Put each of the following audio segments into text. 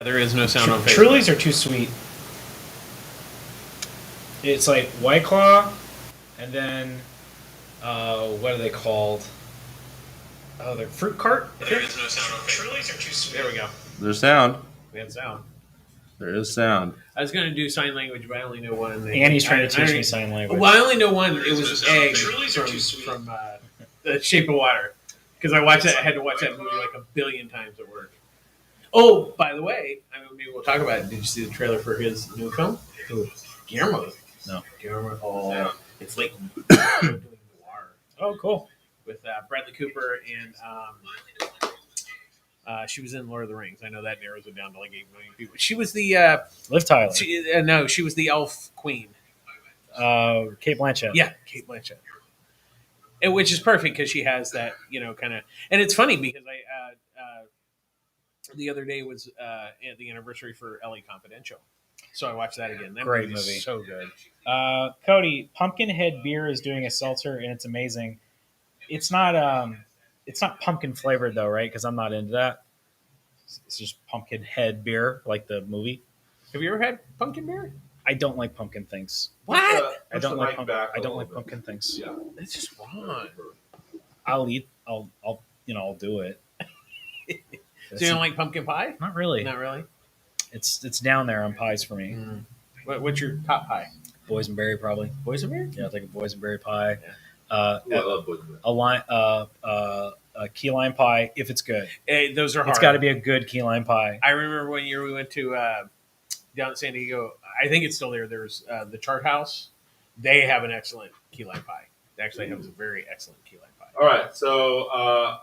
There is no sound on Facebook. Trulies are too sweet. It's like White Claw, and then what are they called? Oh, they're Fruit Cart. There is no sound on Facebook. Trulies are too sweet. There we go. There's sound. We had sound. There is sound. I was going to do sign language, but I only know one. Annie's trying to teach me sign language. Well, I only know one. It was Egg from The Shape of Water. Because I had to watch that movie like a billion times at work. Oh, by the way, maybe we'll talk about it. Did you see the trailer for his new film? Guillermo. No. Guillermo. Oh, yeah. It's like doing noir. Oh, cool. With Bradley Cooper and she was in Lord of the Rings. I know that narrows it down to like 8 million people. She was the Liv Tyler. She was the elf queen. Kate Blanchett. Yeah, Kate Blanchett. And which is perfect because she has that, kind of. And it's funny because I the other day was the anniversary for LA Confidential, so I watched that again. That Great movie's movie. So good. Cody, Pumpkinhead Beer is doing a seltzer, and it's amazing. It's not pumpkin flavored though, right? Because I'm not into that. It's just Pumpkinhead Beer, like the movie. Have you ever had pumpkin beer? I don't like pumpkin things. What? I don't like pumpkin things. Yeah, It's just wrong. I'll do it. So you don't like pumpkin pie? Not really. Not really. It's down there on pies for me. Mm. What's your top pie? Boysenberry probably. Boysenberry? Yeah, I think a boysenberry pie. I love boysenberry. A key lime pie if it's good. Hey, those are hard. It's got to be a good key lime pie. I remember one year we went to down in San Diego. I think it's still there. There's the Chart House. They have an excellent key lime pie. They actually have a very excellent key lime pie. All right, so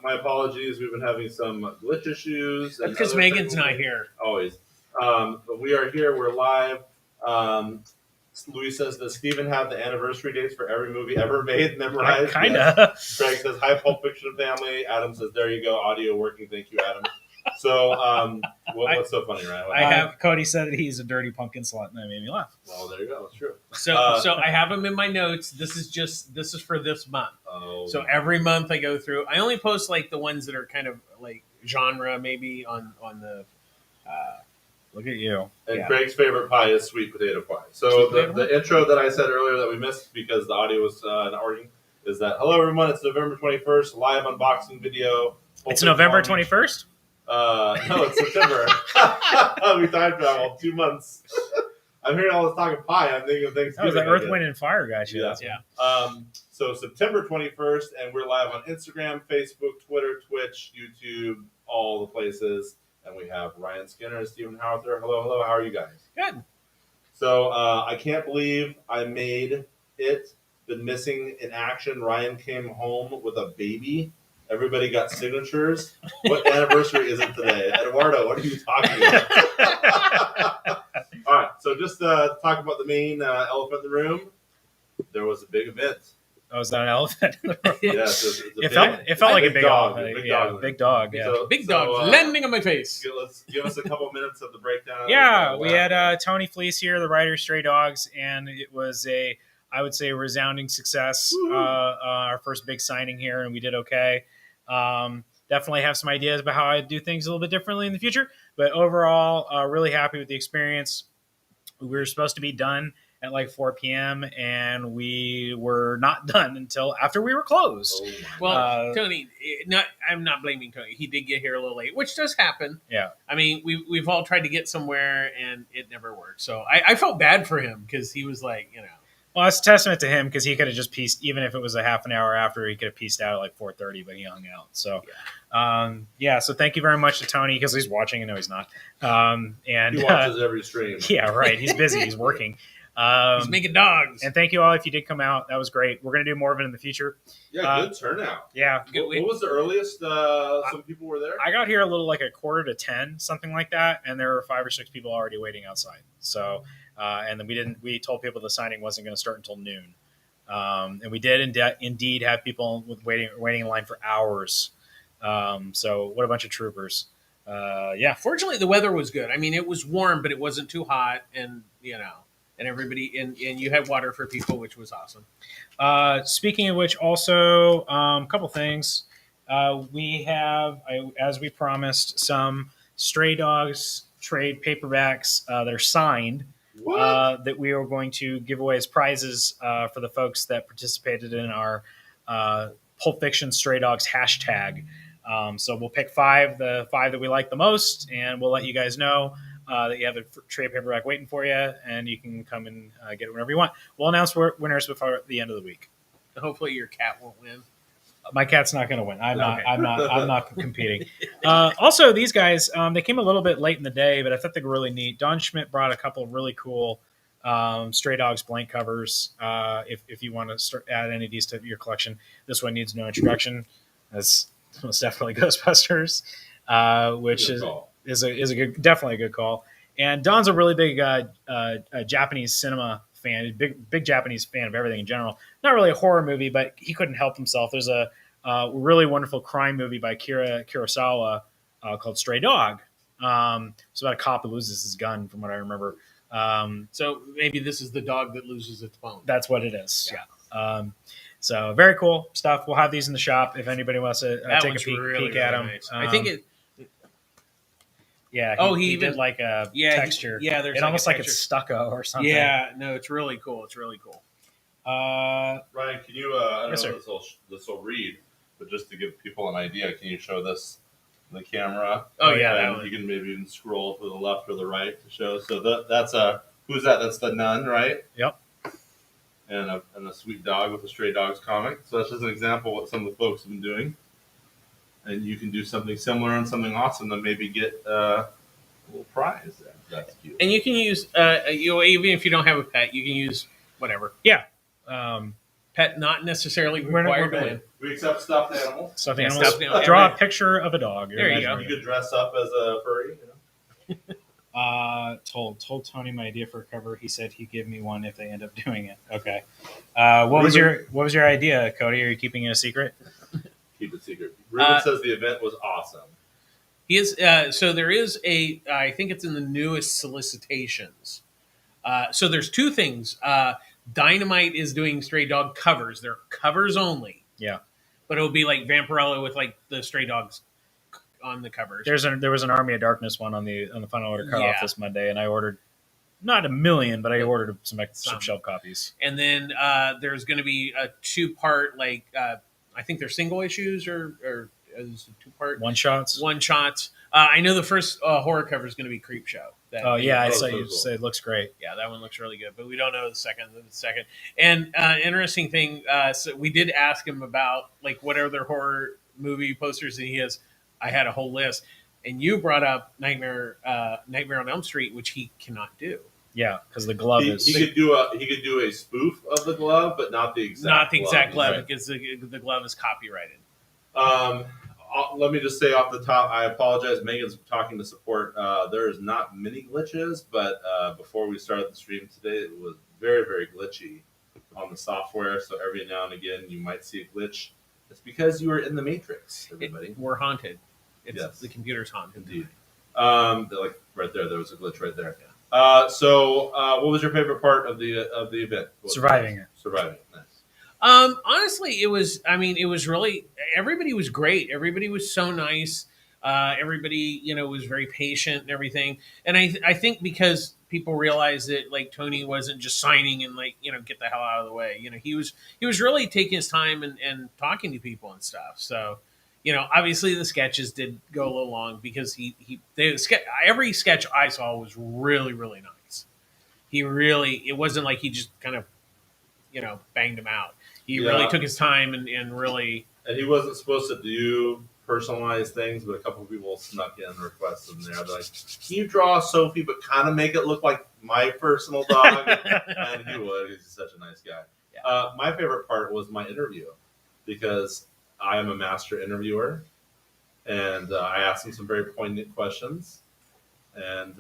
my apologies. We've been having some glitch issues. Because Megan's not here. Always. But we are here. We're live. Louis says, does Steven have the anniversary dates for every movie ever made memorized? Kind of. Yes. Greg says, hi, Pulp Fiction family. Adam says, there you go. Audio working. Thank you, Adam. So what's so funny, Ryan? Cody said that he's a dirty pumpkin slut, and that made me laugh. Well, there you go. It's true. So I have them in my notes. This is for this month. Oh. So every month I go through. I only post like the ones that are kind of like genre maybe on the. Look at you. And Yeah. Greg's favorite pie is sweet potato pie. So the intro that I said earlier that we missed because the audio was not working is that, hello, everyone. It's November 21st, live unboxing video. It's November 21st? No, it's September. We time traveled 2 months. I'm hearing all this talking pie. I'm thinking of Thanksgiving. That was the Earth, Wind, and Fire guy. Yeah. So September 21st, and we're live on Instagram, Facebook, Twitter, Twitch, YouTube, all the places. And we have Ryan Skinner and Stephen Howard there. Hello. How are you guys? Good. So I can't believe I made it. Been missing in action. Ryan came home with a baby. Everybody got signatures. What anniversary is it today? Eduardo, what are you talking about? All right, so just to talk about the main elephant in the room, there was a big event. Oh, is that an elephant? Yes, it felt like a big dog. Big dog. Yeah. So, Big dog landing on my face. Let's give us a couple minutes of the breakdown. Yeah, we had Tony Fleece here, the writer of Stray Dogs, and it was I would say, a resounding success. Our first big signing here, and we did okay. Definitely have some ideas about how I do things a little bit differently in the future, but overall, really happy with the experience. We were supposed to be done at like 4 p.m. and we were not done until after we were closed. Oh, well, Tony, I'm not blaming Tony. He did get here a little late, which does happen. Yeah. I mean, we've all tried to get somewhere and it never worked. So I felt bad for him because he was like, Well, it's a testament to him because he could have just pieced, even if it was a half an hour after, he could have pieced out at like 4:30, but he hung out. So, so thank you very much to Tony because he's watching. I know he's not. And he watches every stream. Yeah, right. He's busy. He's working. He's making dogs. And thank you all if you did come out. That was great. We're going to do more of it in the future. Yeah, good turnout. Yeah. What was the earliest some people were there? I got here a little like 9:45, something like that, and there were 5 or 6 people already waiting outside. So, and then we told people the signing wasn't going to start until noon. And we did indeed have people waiting in line for hours. So what a bunch of troopers. Fortunately, the weather was good. I mean, it was warm, but it wasn't too hot, and and everybody and you had water for people, which was awesome. Speaking of which, also a couple things. We have, as we promised, some Stray Dogs trade paperbacks that are signed that we are going to give away as prizes for the folks that participated in our Pulp Fiction Stray Dogs hashtag. So we'll pick the five that we like the most, and we'll let you guys know that you have a trade paperback waiting for you, and you can come and get it whenever you want. We'll announce winners before the end of the week. Hopefully your cat won't win. My cat's not going to win. I'm not competing. Also, these guys, they came a little bit late in the day, but I thought they were really neat. Don Schmidt brought a couple of really cool Stray Dogs blank covers. If you want to add any of these to your collection, this one needs no introduction. That's most definitely Ghostbusters, which is a good, definitely a good call. And Don's a really big Japanese cinema fan, big Japanese fan of everything in general. Not really a horror movie, but he couldn't help himself. There's a really wonderful crime movie by Kurosawa called Stray Dog. It's about a cop who loses his gun, from what I remember. So maybe this is the dog that loses its bone. That's what it is. Yeah. So very cool stuff. We'll have these in the shop if anybody wants to take a peek at them. Nice. I think it. Yeah. He did like a texture. There's it almost like it's stucco or something. Yeah. No, it's really cool. It's really cool. Ryan, can you? I Yes, don't know this will read, but just to give people an idea, can you show this in the camera? Oh yeah, and you can maybe even scroll to the left or the right to show. So that's who's that? That's the nun, right? Yep. And a sweet dog with a Stray Dogs comic. So that's just an example of what some of the folks have been doing. And you can do something similar and something awesome to maybe get a little prize there. That's cute. And you can use, even if you don't have a pet, you can use whatever. Yeah. Pet not necessarily required to win. We accept stuffed animals. Stuffed Yeah, animals. stuffed animals. Draw a picture of a dog. There you go. You could dress up as a furry. You know? Told Tony my idea for a cover. He said he'd give me one if they end up doing it. Okay. What was your idea, Cody? Are you keeping it a secret? Keep it secret. Ruben says the event was awesome. He is. So there is I think it's in the newest solicitations. So there's two things. Dynamite is doing Stray Dog covers. They're covers only. Yeah. But it'll be like Vampirella with like the Stray Dogs on the covers. There was an Army of Darkness one on the final order cutoff this Monday, and I ordered not 1 million, but I ordered some shelf copies. And then there's going to be a 2-part, I think they're single issues or is it 2-part? One shots. I know the first horror cover is going to we Creep Show. I saw you say it looks great. Yeah, that one looks really good, but we don't know the second. And interesting thing, so we did ask him about like what other horror movie posters, and I had a whole list, and you brought up Nightmare on Elm Street, which he cannot do. Yeah, because the glove he could do a spoof of the glove, but not the exact glove right. because the glove is copyrighted. Let me just say off the top, I apologize. Megan's talking to support. There is not many glitches, but before we started the stream today, it was very, very glitchy on the software. So every now and again, you might see a glitch. It's because you were in the Matrix, everybody. We're haunted. Yes. The computer's haunted. Indeed. Like right there was a glitch right there. So what was your favorite part of the event? Surviving it. Surviving it. Nice. Honestly, it was really, everybody was great. Everybody was so nice. Everybody, was very patient and everything. And I think because people realized that like Tony wasn't just signing and get the hell out of the way. He was really taking his time and talking to people and stuff. So, obviously the sketches did go a little long because every sketch I saw was really, really nice. It wasn't like he just kind of, banged him out. He really took his time and really. And he wasn't supposed to do personalized things, but a couple of people snuck in requests in there. They're like, "Can you draw Sophie, but kind of make it look like my personal dog?" And he would. He's such a nice guy. Yeah. My favorite part was my interview because I am a master interviewer, and I asked him some very poignant questions, and.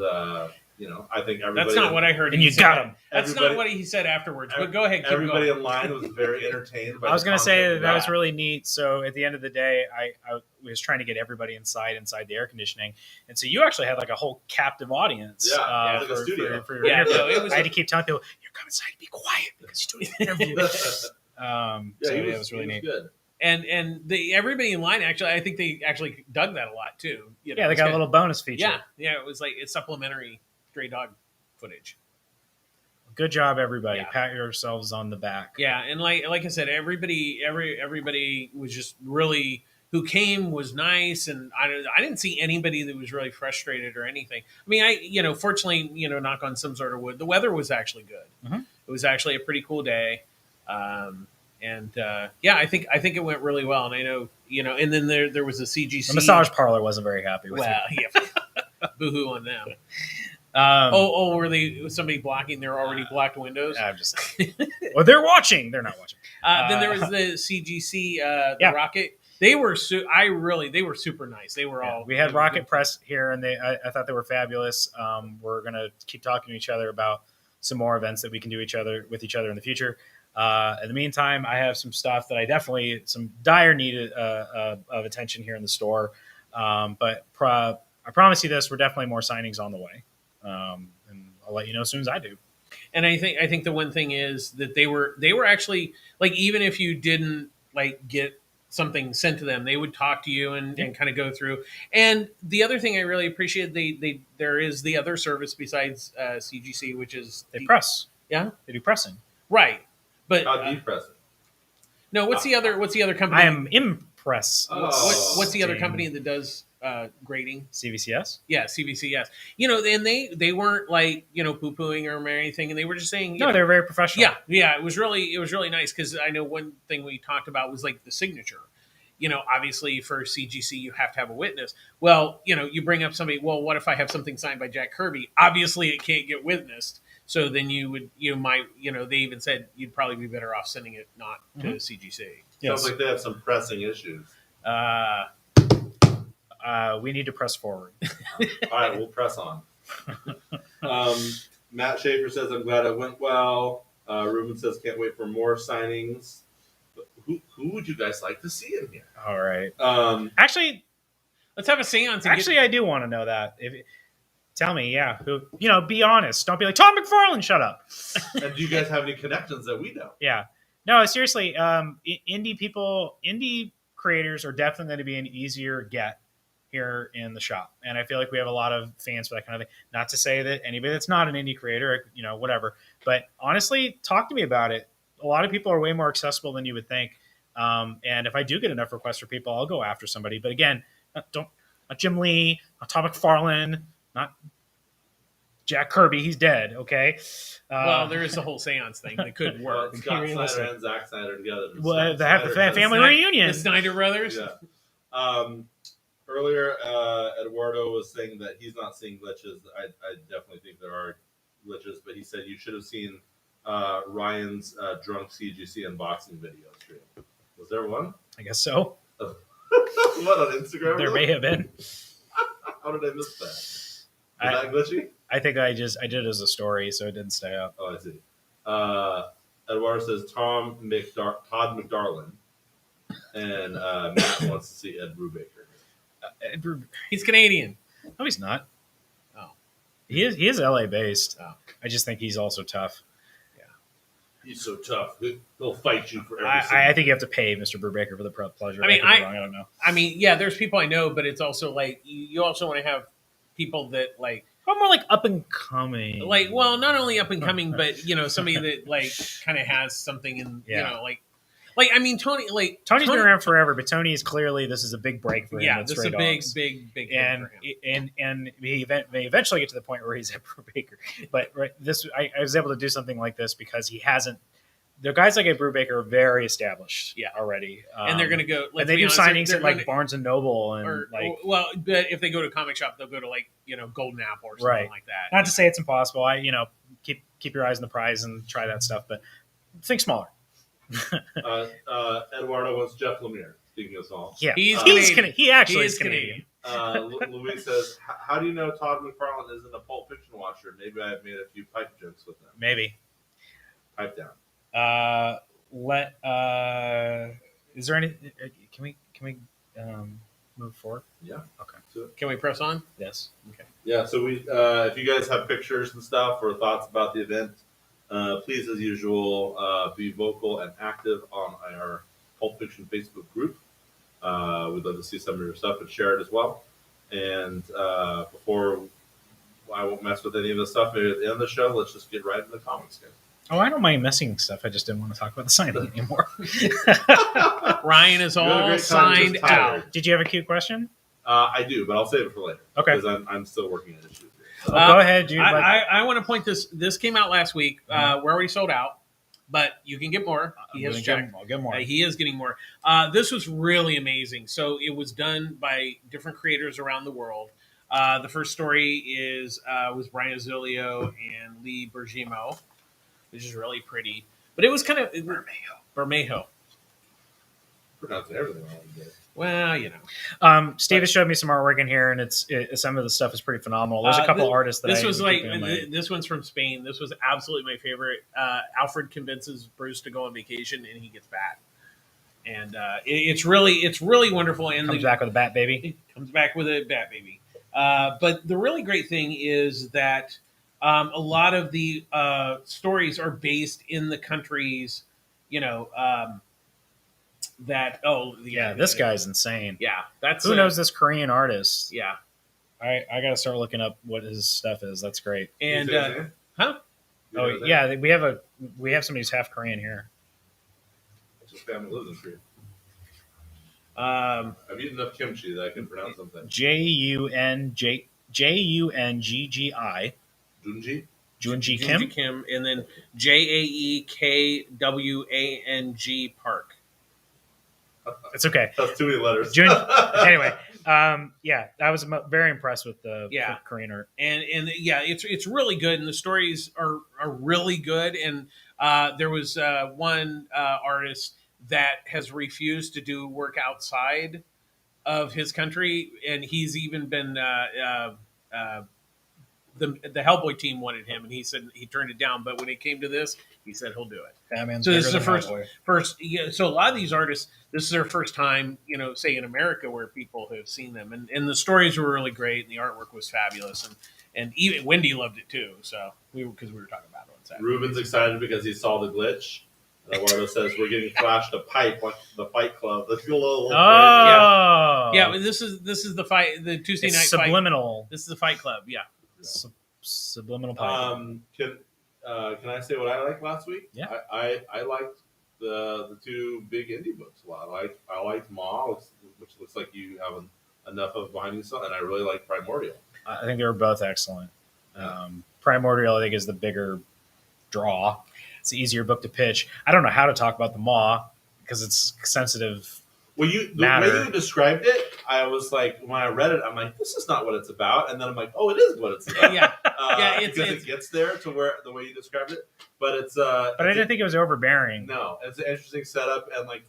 I think everybody. That's not what I heard. And you got him. That's not what he said afterwards. But go ahead. Everybody in line was very entertained. I was going to say that was really neat. So at the end of the day, I was trying to get everybody inside the air conditioning, and so you actually had like a whole captive audience. Yeah, like a studio. For your interview. I had to keep telling people, "You're coming inside to be quiet because you're doing an interview." It was really neat. Good. and everybody in line actually, I think they actually dug that a lot too. You know, Yeah, they it's got a kinda- little bonus feature. Yeah, it was like it's supplementary stray dog footage. Good job, everybody. Yeah. Pat yourselves on the back. Yeah, and like I said, everybody was just really who came was nice, and I didn't see anybody that was really frustrated or anything. I mean, fortunately, knock on some sort of wood, the weather was actually good. Mhm. It was actually a pretty cool day, and yeah, I think it went really well. And I know, and then there was a CGC. The massage parlor wasn't very happy with Well, yeah, boohoo on them. it. Um, Were they somebody blocking their already blocked windows? I'm just. Well, they're watching. They're not watching. Then there was the CGC, the Yeah. Rocket. They were they were super nice. They were all. We had Rocket Press here, and I thought they were fabulous. We're gonna keep talking to each other about some more events that we can do with each other in the future. In the meantime, I have some stuff that I definitely some dire need of attention here in the store. But I promise you this: we're definitely more signings on the way, and I'll let you know as soon as I do. And I think the one thing is that they were actually like, even if you didn't like get something sent to them, they would talk to you and kind of go through. And the other thing I really appreciate, there is the other service besides CGC, which is They press. Yeah, They do pressing. right. But How deep pressing? no, what's the other company? I am impressed. What's the other company that does grading? CVCS? Yeah, CVCS. And they weren't like poo pooing or anything, and they were just saying No, they're very professional. yeah. It was really nice because I know one thing we talked about was like the signature. Obviously for CGC you have to have a witness. Well, you bring up somebody. Well, what if I have something signed by Jack Kirby? Obviously, it can't get witnessed. So then you might they even said you'd probably be better off sending it not to CGC. Yes. Sounds like they have some pressing issues. We need to press forward. All right, we'll press on. Matt Schaefer says, I'm glad it went well. Ruben says, can't wait for more signings. But who would you guys like to see in here? All right. Actually, Let's have a seance. I do want to know that. Tell me, yeah. Who? Be honest. Don't be like Tom McFarlane. Shut up. And do you guys have any connections that we know? Yeah. No, seriously. Indie creators are definitely going to be an easier get here in the shop, and I feel like we have a lot of fans for that kind of thing. Not to say that anybody that's not an indie creator, whatever, but honestly, talk to me about it. A lot of people are way more accessible than you would think, and if I do get enough requests for people, I'll go after somebody. But again, not Jim Lee, not Tom McFarlane, not Jack Kirby. He's dead. Okay. Well, there is the whole seance thing that could work. Scott Snyder and Zack Snyder together. Well, they have the family reunion. The Snyder brothers. Yeah. Earlier, Eduardo was saying that he's not seeing glitches. I definitely think there are glitches, but he said you should have seen Ryan's drunk CGC unboxing video stream. Was there one? I guess so. What, on Instagram? There may have been. How did I miss that? Was that glitchy? I think I did it as a story, so it didn't stay up. Oh, I see. Eduardo says Todd McDarlin, and Matt wants to see Ed Brubaker. He's Canadian. No, he's not. Oh, he is LA based. Oh. I just think he's also tough. He's so tough. He'll fight you for every I think you have to pay Mr. Brubaker for the pleasure. I mean, I don't know. I mean, yeah, there's people I know, but it's also like you also want to have people that like. I'm more like up and coming. Like, well, not only up and coming, but somebody that like kind of has something in like I mean Tony's been around forever, but Tony is clearly this is a big break for him. Yeah, this is a big and he may eventually get to the point where he's at Brubaker. But I was able to do something like this because he hasn't. The guys like Ed Brubaker are very established already, and they're going to go. And they do signings at like Barnes and Noble and but if they go to a comic shop, they'll go to like Golden Apple or something like that. Not to say it's impossible. Keep your eyes on the prize and try that stuff, but think smaller. Eduardo wants Jeff Lemire. Speaking of small, yeah, he actually is Canadian. Louis says, "How do you know Todd McFarlane isn't a Pulp Fiction watcher? Maybe I've made a few pipe jokes with him. Maybe pipe down." Is there any? Can we move forward? Yeah. Okay. So, can we press on? Yes. Okay. Yeah. So we, if you guys have pictures and stuff or thoughts about the event, please, as usual, be vocal and active on our Pulp Fiction Facebook group. We'd love to see some of your stuff and share it as well. And before I won't mess with any of the stuff maybe at the end of the show, let's just get right into the comics game. Oh, I don't mind messing stuff. I just didn't want to talk about the signing anymore. Ryan is all signed out. Did you have a cute question? I do, but I'll save it for later. Okay. Because I'm still working on issues here. So. Go ahead, dude. I want to point this. This came out last week. We're already sold out, but you can get more. He has checked. I'll get more. He is getting more. This was really amazing. So it was done by different creators around the world. The first story was Brian Azzilio and Lee Bergimo, which is really pretty. But it was kind of Bermejo. Pronouncing everything wrong. Well, you know. Steve has showed me some artwork in here, and some of the stuff is pretty phenomenal. There's a couple artists that this one's from Spain. This was absolutely my favorite. Alfred convinces Bruce to go on vacation, and he gets bat. And it's really wonderful. And comes back with a bat baby. Comes back with a bat baby. But the really great thing is that a lot of the stories are based in the countries, you know. This guy's insane. Yeah, that's who knows this Korean artist. Yeah, I got to start looking up what his stuff is. That's great. And oh yeah, we have somebody who's half Korean here. His family lives in Korea. I've eaten enough kimchi that I can pronounce something. Jungggi. Junji Kim, and then JAEKWANG Park. It's okay. That's too many letters. Anyway, I was very impressed with the Korean art, and it's really good, and the stories are really good. And there was one artist that has refused to do work outside of his country, and he's even been the Hellboy team wanted him, and he said he turned it down. But when it came to this, he said he'll do it. Batman's so this is the first. Yeah, so a lot of these artists, this is their first time, you know, say in America where people have seen them, and the stories were really great, and the artwork was fabulous, and even Wendy loved it too. So because we were talking about it on Saturday. Ruben's excited because he saw the glitch. And Eduardo says we're getting flashed a pipe like the Fight Club. Let's go a little. Yeah. But this is the fight. The Tuesday night subliminal. Fight. This is the Fight Club. Yeah. Subliminal pipe. Can I say what I liked last week? Yeah. I liked the two big indie books a lot. I liked Ma, which looks like you have enough of behind you, and I really like Primordial. I think they were both excellent. Primordial, I think, is the bigger draw. It's the easier book to pitch. I don't know how to talk about the Maw because it's sensitive. Well, the way you described it, I was like, when I read it, I'm like, this is not what it's about. And then I'm like, oh, it is what it's about. Because it gets there to where the way you described it. But it's. But I didn't think it was overbearing. No, it's an interesting setup, and like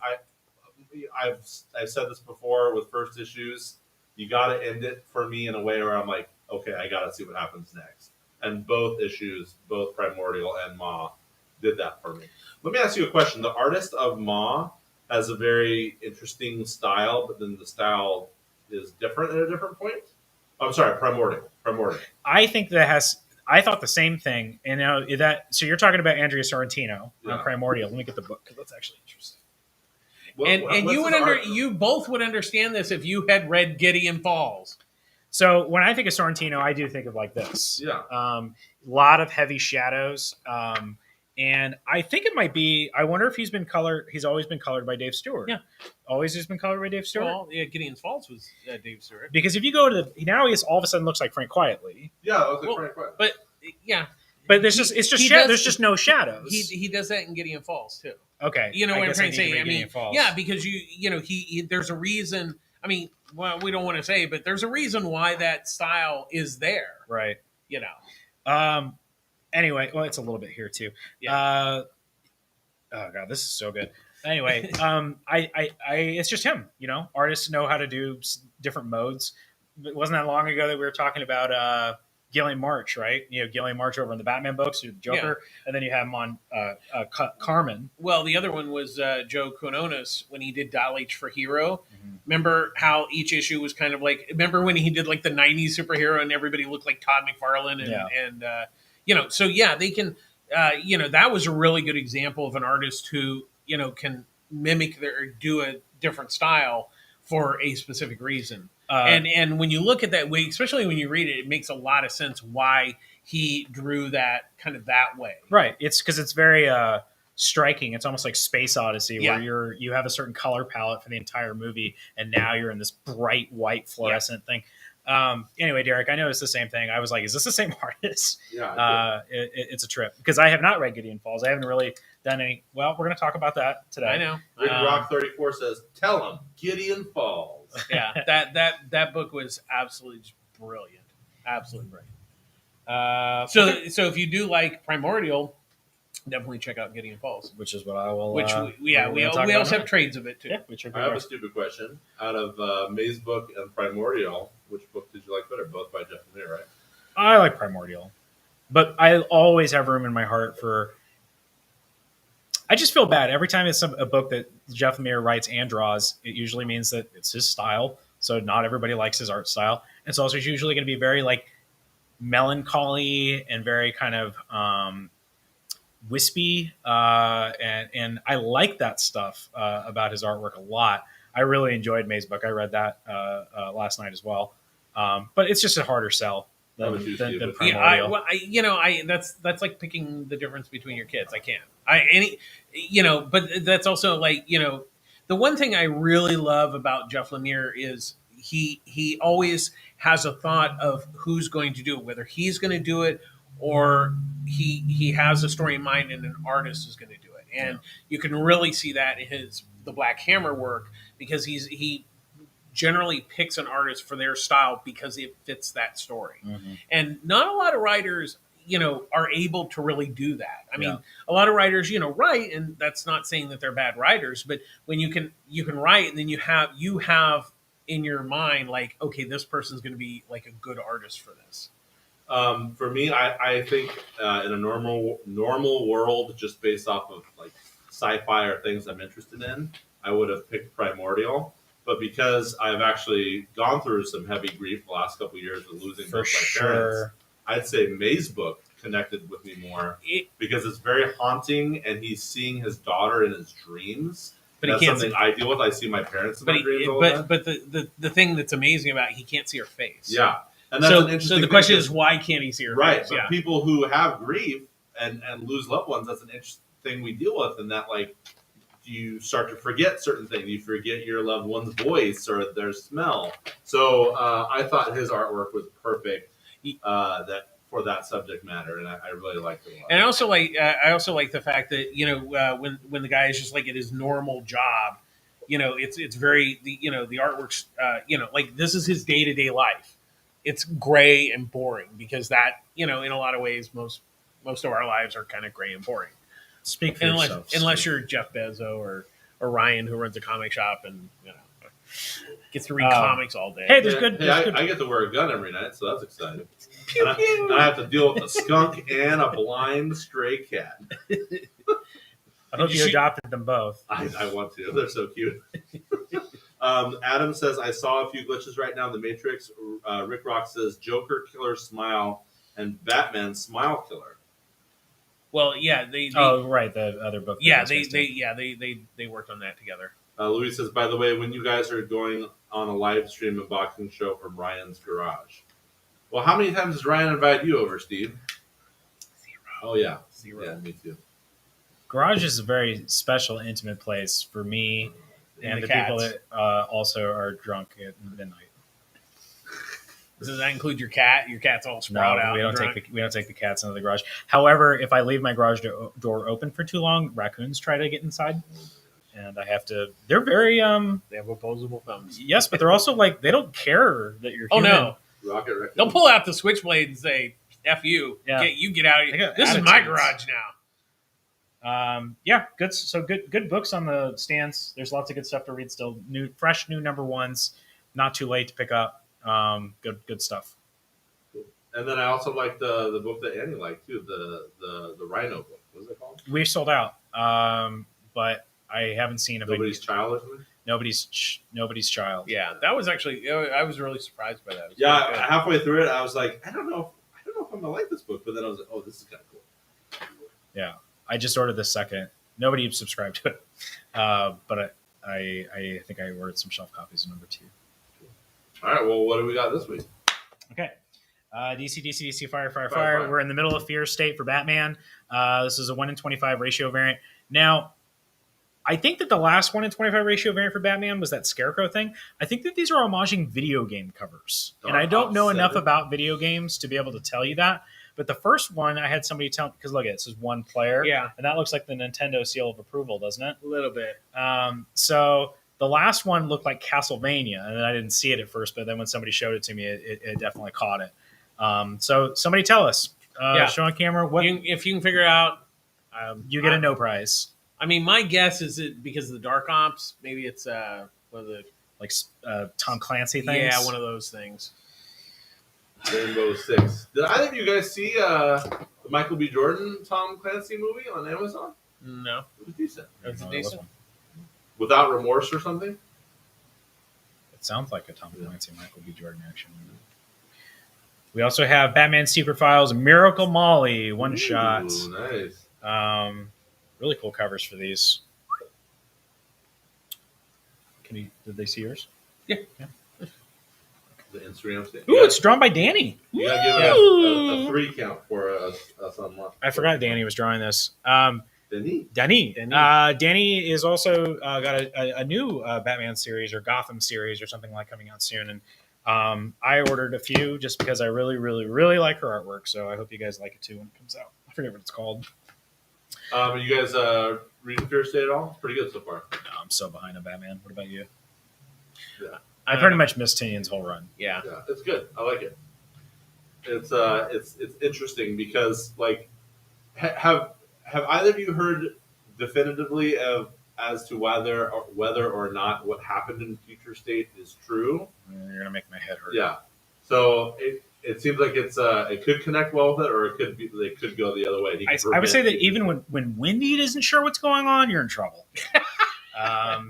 I've said this before with first issues, you got to end it for me in a way where I'm like, okay, I got to see what happens next. And both issues, both Primordial and Ma, did that for me. Let me ask you a question. The artist of Ma has a very interesting style, but then the style is different at a different point. I'm sorry, Primordial. I think I thought the same thing. And so you're talking about Andrea Sorrentino on Primordial. Let me get the book because that's actually interesting. You both would understand this if you had read Gideon Falls. So when I think of Sorrentino, I do think of like this. Yeah. A lot of heavy shadows. And I think it might be. I wonder if he's always been colored by Dave Stewart. Yeah, always has been colored by Dave Stewart. Well, yeah, Gideon Falls was Dave Stewart. Because if you go to now, he all of a sudden looks like Frank Quietly. Yeah, it looks like Frank Quietly. But there's just no shadows. He does that in Gideon Falls too. Okay, you know what I'm trying to say. Because there's a reason. I mean, well, we don't want to say, but there's a reason why that style is there. Right. You know. Anyway, well, it's a little bit here too. Yeah. Oh god, this is so good. Anyway, it's just him. You know, artists know how to do different modes. It wasn't that long ago that we were talking about Gillian March, right? You know, Gillian March over in the Batman books, or Joker, and then you have him on Carmen. Well, the other one was Joe Quinones when he did Dial H for Hero. Mm-hmm. Remember how each issue was kind of like? Remember when he did like the '90s superhero and everybody looked like Todd McFarlane and they can. That was a really good example of an artist who can mimic or do a different style for a specific reason. Uh, And when you look at that way, especially when you read it, it makes a lot of sense why he drew that kind of that way. Right. It's because it's very striking. It's almost like Space Odyssey, Yeah. where you have a certain color palette for the entire movie, and now you're in this bright white fluorescent thing. Anyway, Derek, I noticed the same thing. I was like, "Is this the same artist?" Yeah. It's a trip because I have not read Gideon Falls. I haven't really done any. Well, we're going to talk about that today. I know. Rick Rock 34 says, "Tell him Gideon Falls." Yeah, that book was absolutely just brilliant, absolutely brilliant. So if you do like Primordial, definitely check out Gideon Falls. Which is what I will. Which we also have trades of it too. Yeah, which are I have a stupid question. Out of Maze Book and Primordial, which book did you like better? Both by Jeff Lemire, right? I like Primordial, but I always have room in my heart for. I just feel bad every time it's a book that Jeff Lemire writes and draws. It usually means that it's his style, so not everybody likes his art style. And so it's usually going to be very like melancholy and very kind of wispy. And I like that stuff about his artwork a lot. I really enjoyed Maze Book. I read that last night as well. But it's just a harder sell than Primordial. That's like picking the difference between your kids. I can't. But that's also like, the one thing I really love about Jeff Lemire is he always has a thought of who's going to do it, whether he's going to do it or he has a story in mind and an artist is going to do it. And you can really see that in the Black Hammer work because he generally picks an artist for their style because it fits that story. Mm-hmm. And not a lot of writers, are able to really do that. I mean, a lot of writers, write, and that's not saying that they're bad writers, but when you can write and then you have in your mind, like, okay, this person's going to be like a good artist for this. For me, I think in a normal world, just based off of like sci-fi or things I'm interested in, I would have picked Primordial. But because I've actually gone through some heavy grief the last couple of years with losing both my parents, I'd say Maze Book connected with me more because it's very haunting, and he's seeing his daughter in his dreams. But that's something I deal with. I see my parents in my dreams all the time. But the thing that's amazing about it, he can't see her face. Yeah. And that's an interesting so the question is, why can't he see her face? Right. But people who have grief and lose loved ones, that's an interesting thing we deal with, in that, like, you start to forget certain things. You forget your loved one's voice or their smell. So I thought his artwork was perfect for that subject matter, and I really liked it a lot. And I also like the fact that when the guy is just like at his normal job, it's very the artwork's like this is his day-to-day life. It's gray and boring because that in a lot of ways most of our lives are kind of gray and boring. Speak for yourself. Unless you're Jeff Bezos or Ryan, who runs a comic shop and gets to read comics all day. Hey, there's good. I get to wear a gun every night, so that's exciting. And I have to deal with a skunk and a blind stray cat. I hope you adopted them both. I want to. They're so cute. Adam says, I saw a few glitches right now in the Matrix. Rick Rock says, Joker Killer Smile and Batman Smile Killer. Well, yeah, they the other book. Yeah, they worked on that together. Louis says, by the way, when you guys are going on a live stream unboxing show from Ryan's garage. Well, how many times has Ryan invited you over, Steve? 0. Oh, yeah. 0. Yeah, me too. Garage is a very special, intimate place for me and the people that also are drunk at midnight. Does that include your cat? Your cat's all sprawled out. We don't take the cats into the garage. However, if I leave my garage door open for too long, raccoons try to get inside, and I have to. They're very They have opposable thumbs. Yes, but they're also like they don't care that you're human. Oh no! Rocket Raccoon. They'll pull out the switchblade and say, "F you! Yeah. Get out of here! This is my garage now." Good. So good books on the stands. There's lots of good stuff to read still. Fresh new number ones. Not too late to pick up. Good stuff. And then I also like the book that Annie liked too, the Rhino book. What is it called? We sold out, but I haven't seen Nobody's Child or something. Nobody's Child. Yeah, that was actually. I was really surprised by that. Yeah, halfway through it, I was like, I don't know if I'm gonna like this book, but then I was like, oh, this is kind of cool. Yeah, I just ordered the second Nobody subscribed to it, but I think I ordered some shelf copies of number 2. All right. Well, what do we got this week? Okay. DC, Fire. Fire. We're in the middle of fear state for Batman. This is a 1 in 25 ratio variant. Now, I think that the last 1 in 25 ratio variant for Batman was that Scarecrow thing. I think that these are homaging video game covers. And I don't know enough about video games to be able to tell you that. But the first one, I had somebody tell me, because look, this is one player. Yeah. And that looks like the Nintendo seal of approval, doesn't it? A little bit. So the last one looked like Castlevania. And I didn't see it at first, but then when somebody showed it to me, it definitely caught it. So somebody tell us. Show on camera. What If you can figure it out, you get a no prize. I mean, my guess is it because of the Dark Ops. Maybe it's one of the Tom Clancy things. Yeah, one of those things. Rainbow Six. Did either of you guys see the Michael B. Jordan Tom Clancy movie on Amazon? No, It was decent. it's No, decent. Without Remorse or something? It sounds like a Tom Clancy, Michael B. Jordan action movie. We also have Batman Secret Files, Miracle Molly, one shot. Nice. Really cool covers for these. Did they see yours? Yeah. The Instagram thing. Ooh, it's drawn by Danny. You gotta give us a 3 count for us on luck. I forgot Danny was drawing this. Danny. Danny is also got a new Batman series or Gotham series or something like coming out soon, and I ordered a few just because I really, really, really like her artwork. So I hope you guys like it too when it comes out. I forget what it's called. Are you guys reading Fear State at all? It's pretty good so far. No, I'm so behind on Batman. What about you? Yeah. I pretty much missed Tynion's whole run. Yeah. Yeah, it's good. I like it. It's interesting because like have either of you heard definitively as to whether or not what happened in Future State is true? You're gonna make my head hurt. Yeah. So it seems like it could connect well with it, or they could go the other way. I would say that even when Wendy isn't sure what's going on, you're in trouble.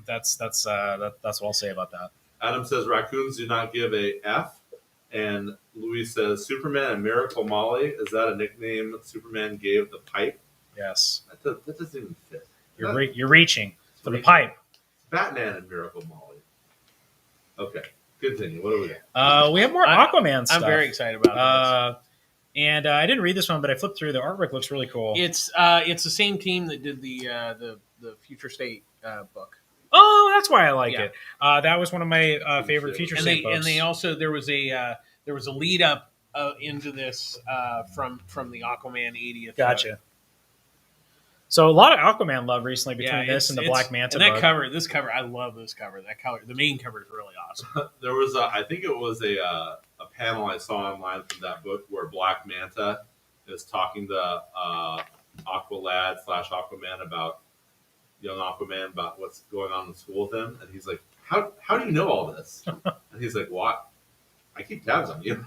That's what I'll say about that. Adam says raccoons do not give a F, and Louis says Superman and Miracle Molly. Is that a nickname Superman gave the pipe? Yes. That doesn't even fit. You're reaching for the pipe. Batman and Miracle Molly. Okay, continue. What do we got? We have more Aquaman stuff. I'm very excited about this. And I didn't read this one, but I flipped through. The artwork looks really cool. It's the same team that did the Future State book. Oh, that's why I like it. That was one of my favorite Future State books. And they also there was a lead up into this from the Aquaman 80th. Gotcha. So a lot of Aquaman love recently between this and the Black Manta. And that cover, this cover, I love this cover. That color, the main cover is really awesome. There was I think it was a panel I saw online from that book where Black Manta is talking to Aqualad / Aquaman about young Aquaman about what's going on in school with him, and he's like, "How do you know all this?" And he's like, "What? I keep tabs on you."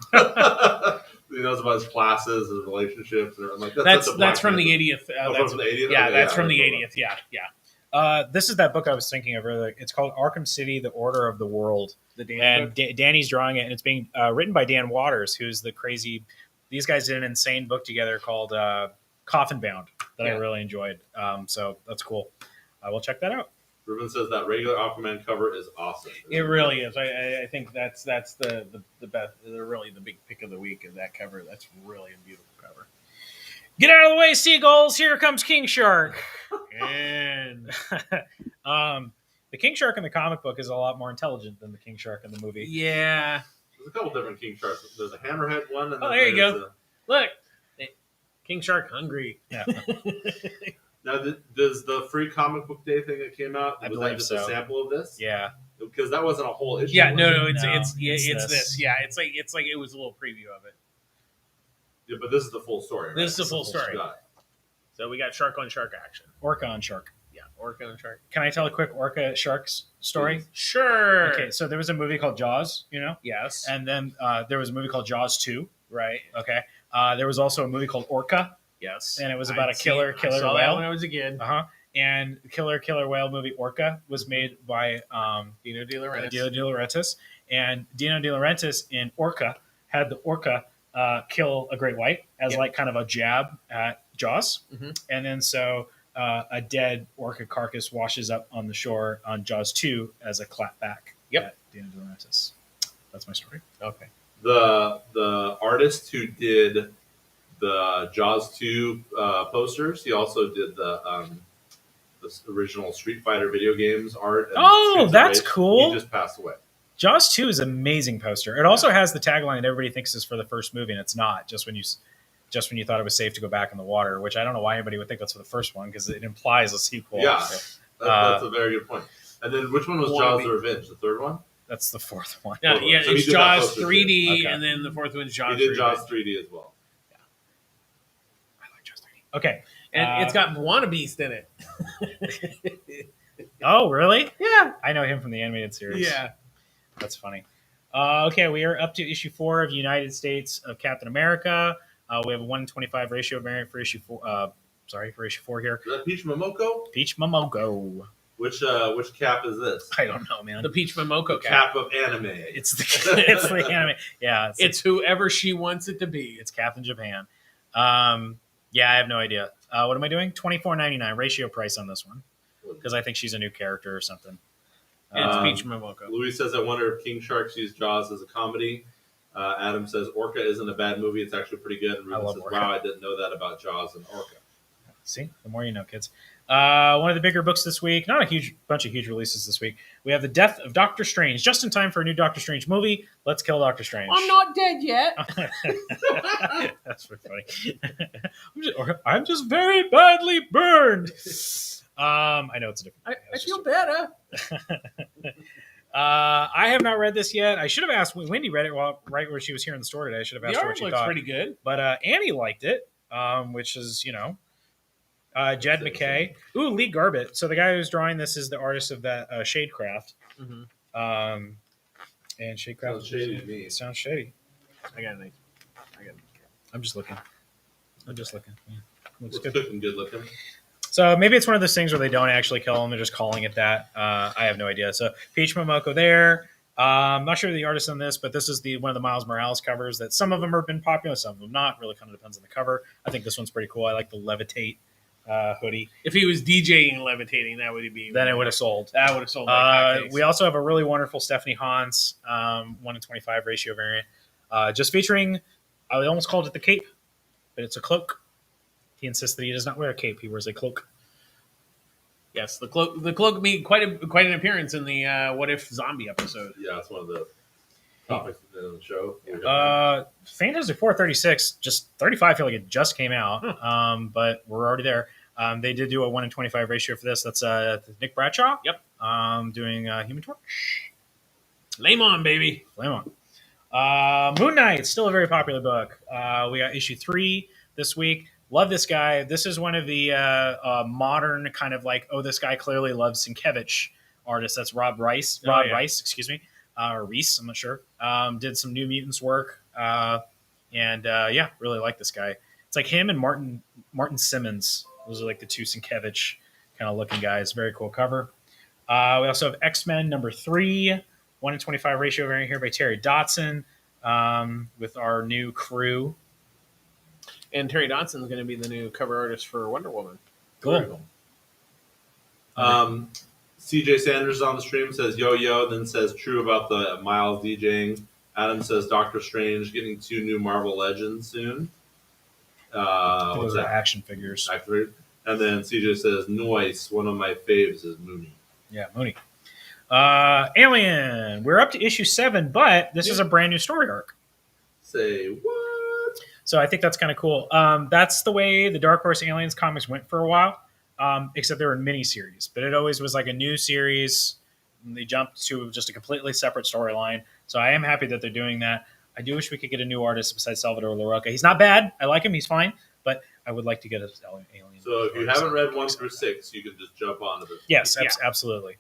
He knows about his classes, his relationships, and I'm like, that's from the 80th. From the 80th. Yeah, that's from the 80th. Yeah. This is that book I was thinking of earlier. It's called Arkham City: The Order of the World. Danny's drawing it, and it's being written by Dan Waters, who's the crazy. These guys did an insane book together called Coffin Bound that I really enjoyed. So that's cool. I will check that out. Ruben says that regular Aquaman cover is awesome. It really is. I think that's the best. Really the big pick of the week is that cover. That's really a beautiful cover. Get out of the way, seagulls! Here comes King Shark. And the King Shark in the comic book is a lot more intelligent than the King Shark in the movie. yeah, There's a couple different King Sharks. There's a hammerhead one. And there you go. Look, King Shark hungry. Yeah. Now, does the free comic book day thing that came out, was that just a sample of this? Yeah. Because that wasn't a whole issue. Yeah, no, it's it's this. this. Yeah, it's like it was a little preview of it. Yeah, but this is the full story. Right? This is the full story. Got it. So we got shark on shark action. Orca on Shark. Yeah, orca on shark. Can I tell a quick Orca Sharks story? Sure. Okay, so there was a movie called Jaws, Yes. and then there was a movie called Jaws 2. Right. Okay. There was also a movie called Orca. Yes. And it was about a killer I saw whale. that when I was a kid. And killer whale movie Orca was made by Dino De Laurentiis. Dino De Laurentiis. And Dino De Laurentiis in Orca had the orca kill a great white as like kind of a jab at Jaws. Mhm. And then so a dead orca carcass washes up on the shore on Jaws 2 as a clapback. Yep. At the end of the Atlantis. That's my story. Okay. The artist who did the Jaws 2 posters, he also did the original Street Fighter video games art. And Oh, Streets of that's Rage. cool. He just passed away. Jaws 2 is an amazing poster. It also has the tagline that everybody thinks is for the first movie, and it's not. Just when you thought it was safe to go back in the water, which I don't know why anybody would think that's for the first one because it implies a sequel. Yeah, that's a very good point. And then which one was Jaws: The Revenge? The third one? That's the fourth one. Yeah, So it's he did that Jaws poster 3D, too. Okay. and then the fourth one's Jaws. He did 3D. Jaws 3D as well. I like Jaws 3D. Okay. And it's got Wannabeast in it. Oh, really? Yeah. I know him from the animated series. Yeah. That's funny. Okay, we are up to issue 4 of United States of Captain America. We have a 1:25 ratio variant for issue 4. For issue 4 here. Is that Peach Momoko? Peach Momoko. Which cap is this? I don't know, man. The Peach Momoko Cap of anime. It's the anime. Yeah, it's whoever she wants it to be. It's Captain Japan. Yeah, I have no idea. What am I doing? $24.99 ratio price on this one because I think she's a new character or something. It's Peach Momoko. Louis says, I wonder if King Shark sees Jaws as a comedy. Adam says, Orca isn't a bad movie. It's actually pretty good. And Ruben says, Orca. wow, I didn't know that about Jaws and Orca. See, the more you know, kids. One of the bigger books this week, not a huge bunch of huge releases this week. We have The Death of Doctor Strange, just in time for a new Doctor Strange movie. Let's kill Doctor Strange. I'm not dead yet. That's pretty funny. I'm just very badly burned. I know it's a different. I feel better. I have not read this yet. I should have asked Wendy read it right where she was here in the store today. I should have The asked her what art she looks thought. pretty good. But Annie liked it, which is Jed McKay. Ooh, Lee Garbett. So the guy who's drawing this is the artist of that Shadecraft. Mm-hmm. And Shadecraft Sounds shady to me. Sounds shady. I got it. I'm just looking. Yeah. Looks Looks good. good and good looking. So maybe it's one of those things where they don't actually kill him; they're just calling it that. I have no idea. So Peach Momoko there. I'm not sure the artist on this, but this is one of the Miles Morales covers. That some of them have been popular, some of them not. Really, kind of depends on the cover. I think this one's pretty cool. I like the Levitate hoodie. If he was DJing and levitating, that would be. Then it would have sold. That would have sold. Like hotcakes. We also have a really wonderful Stephanie Hans 1:25 ratio variant, just featuring. I almost called it the cape, but it's a cloak. He insists that he does not wear a cape; he wears a cloak. Yes, the cloak made quite an appearance in the What If Zombie episode. Yeah, it's one of the topics in the show. Fantasy 436, just 35. I feel like it just came out, but we're already there. They did do a 1:25 ratio for this. That's Nick Bradshaw. Yep. Doing Human Torch. Flame on, baby. Flame on. Moon Knight, still a very popular book. We got issue 3 this week. Love this guy. This is one of the modern kind of like, this guy clearly loves Sienkiewicz artists. That's Rob Rice. Rice, excuse me. Or Reese, I'm not sure. Did some New Mutants work. Really like this guy. It's like him and Martin Simmons. Those are like the two Sienkiewicz kind of looking guys. Very cool cover. We also have X-Men number 3, 1:25 ratio variant here by Terry Dotson with our new crew. And Terry Dotson is going to be the new cover artist for Wonder Woman. Cool. CJ Sanders on the stream says yo, then says true about the Miles DJing. Adam says Doctor Strange getting 2 new Marvel Legends soon. What's Those are that? action figures. And then CJ says noise. One of my faves is Mooney. Yeah, Mooney. Alien. We're up to issue 7, but this is a brand new story arc. Say what? So I think that's kind of cool. That's the way the Dark Horse Aliens comics went for a while, except they were in miniseries. But it always was like a new series. And they jumped to just a completely separate storyline. So I am happy that they're doing that. I do wish we could get a new artist besides Salvador Larroca. He's not bad. I like him. He's fine. But I would like to get an Alien. So if you haven't read 1 through 6, you can just jump onto this. Yes, absolutely.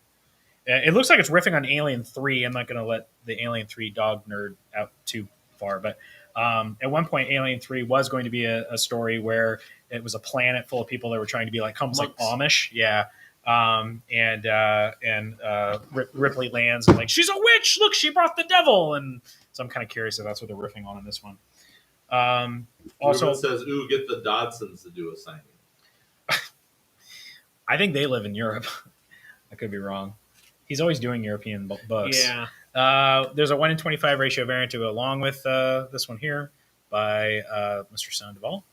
It looks like it's riffing on Alien 3. I'm not going to let the Alien 3 dog nerd out too far. But at one point, Alien 3 was going to be a story where it was a planet full of people that were trying to be like almost like Amish. Yeah. Ripley lands and like, she's a witch. Look, she brought the devil. And so I'm kind of curious if that's what they're riffing on in this one. Also Ruben says, ooh, get the Dodsons to do a signing. I think they live in Europe. I could be wrong. He's always doing European books. Yeah. There's a 1 in 25 ratio variant to go along with this one here by Mr. Sandoval.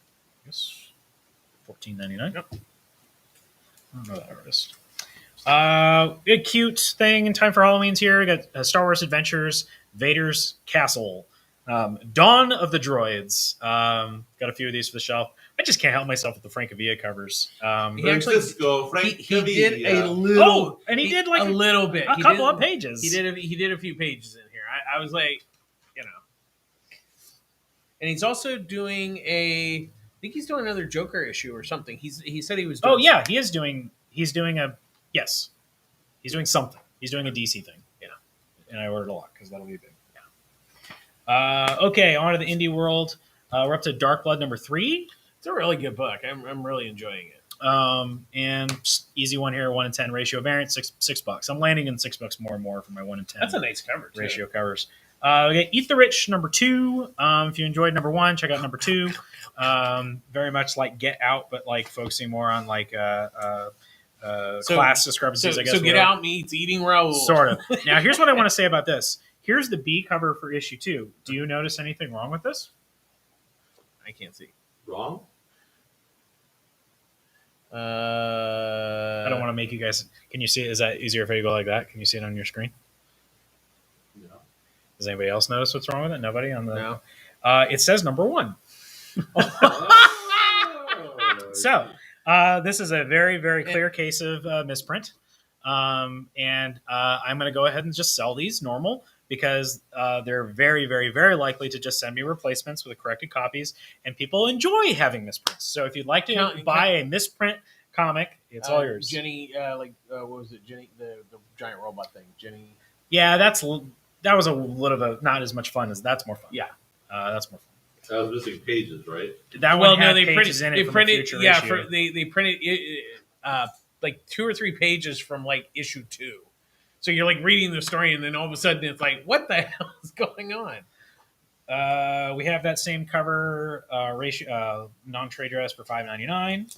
Yes, $14.99. Yep. I don't know that artist. A cute thing in time for Halloween's here. We got Star Wars Adventures, Vader's Castle, Dawn of the Droids. Got a few of these for the shelf. I just can't help myself with the Francavilla covers. He actually he did a little, and he did like a little bit, a couple of pages. He did a few pages in here. I was like, and he's also doing I think he's doing another Joker issue or something. He said he was. Doing something. He is doing. He's doing a yes. He's doing something. He's doing a DC thing. Yeah, and I ordered a lot because that'll be big. Yeah. Okay, on to the indie world. We're up to Dark Blood number 3. It's a really good book. I'm really enjoying it. And easy one here, 1 in 10 ratio variant, $6. I'm landing in $6 more and more for my 1 in 10. That's a nice cover too. Ratio covers. We got Eat the Rich number 2. If you enjoyed number 1, check out number 2. Very much like Get Out, but like focusing more on like class discrepancies. I guess. So Get Out meets Eating Raoul. Sort of. Now here's what I want to say about this. Here's the B cover for issue 2. Do you notice anything wrong with this? I can't see. Wrong? I don't want to make you guys. Can you see it? Is that easier if I go like that? Can you see it on your screen? No. Does anybody else notice what's wrong with it? Nobody on the. No. It says number 1. So this is a very, very clear case of misprint, and I'm going to go ahead and just sell these normal. Because they're very, very, very likely to just send me replacements with corrected copies, and people enjoy having misprints. So if you'd like to buy a misprint comic, it's all yours. Jenny, what was it? Jenny, the giant robot thing. Jenny. Yeah, that was a little bit not as much fun as that's more fun. Yeah, that's more fun. That was missing pages, right? That one had pages in it. They printed. They printed like 2 or 3 pages from like issue 2. So you're like reading the story, and then all of a sudden it's like, what the hell is going on? We have that same cover ratio, non-trade dress for $5.99,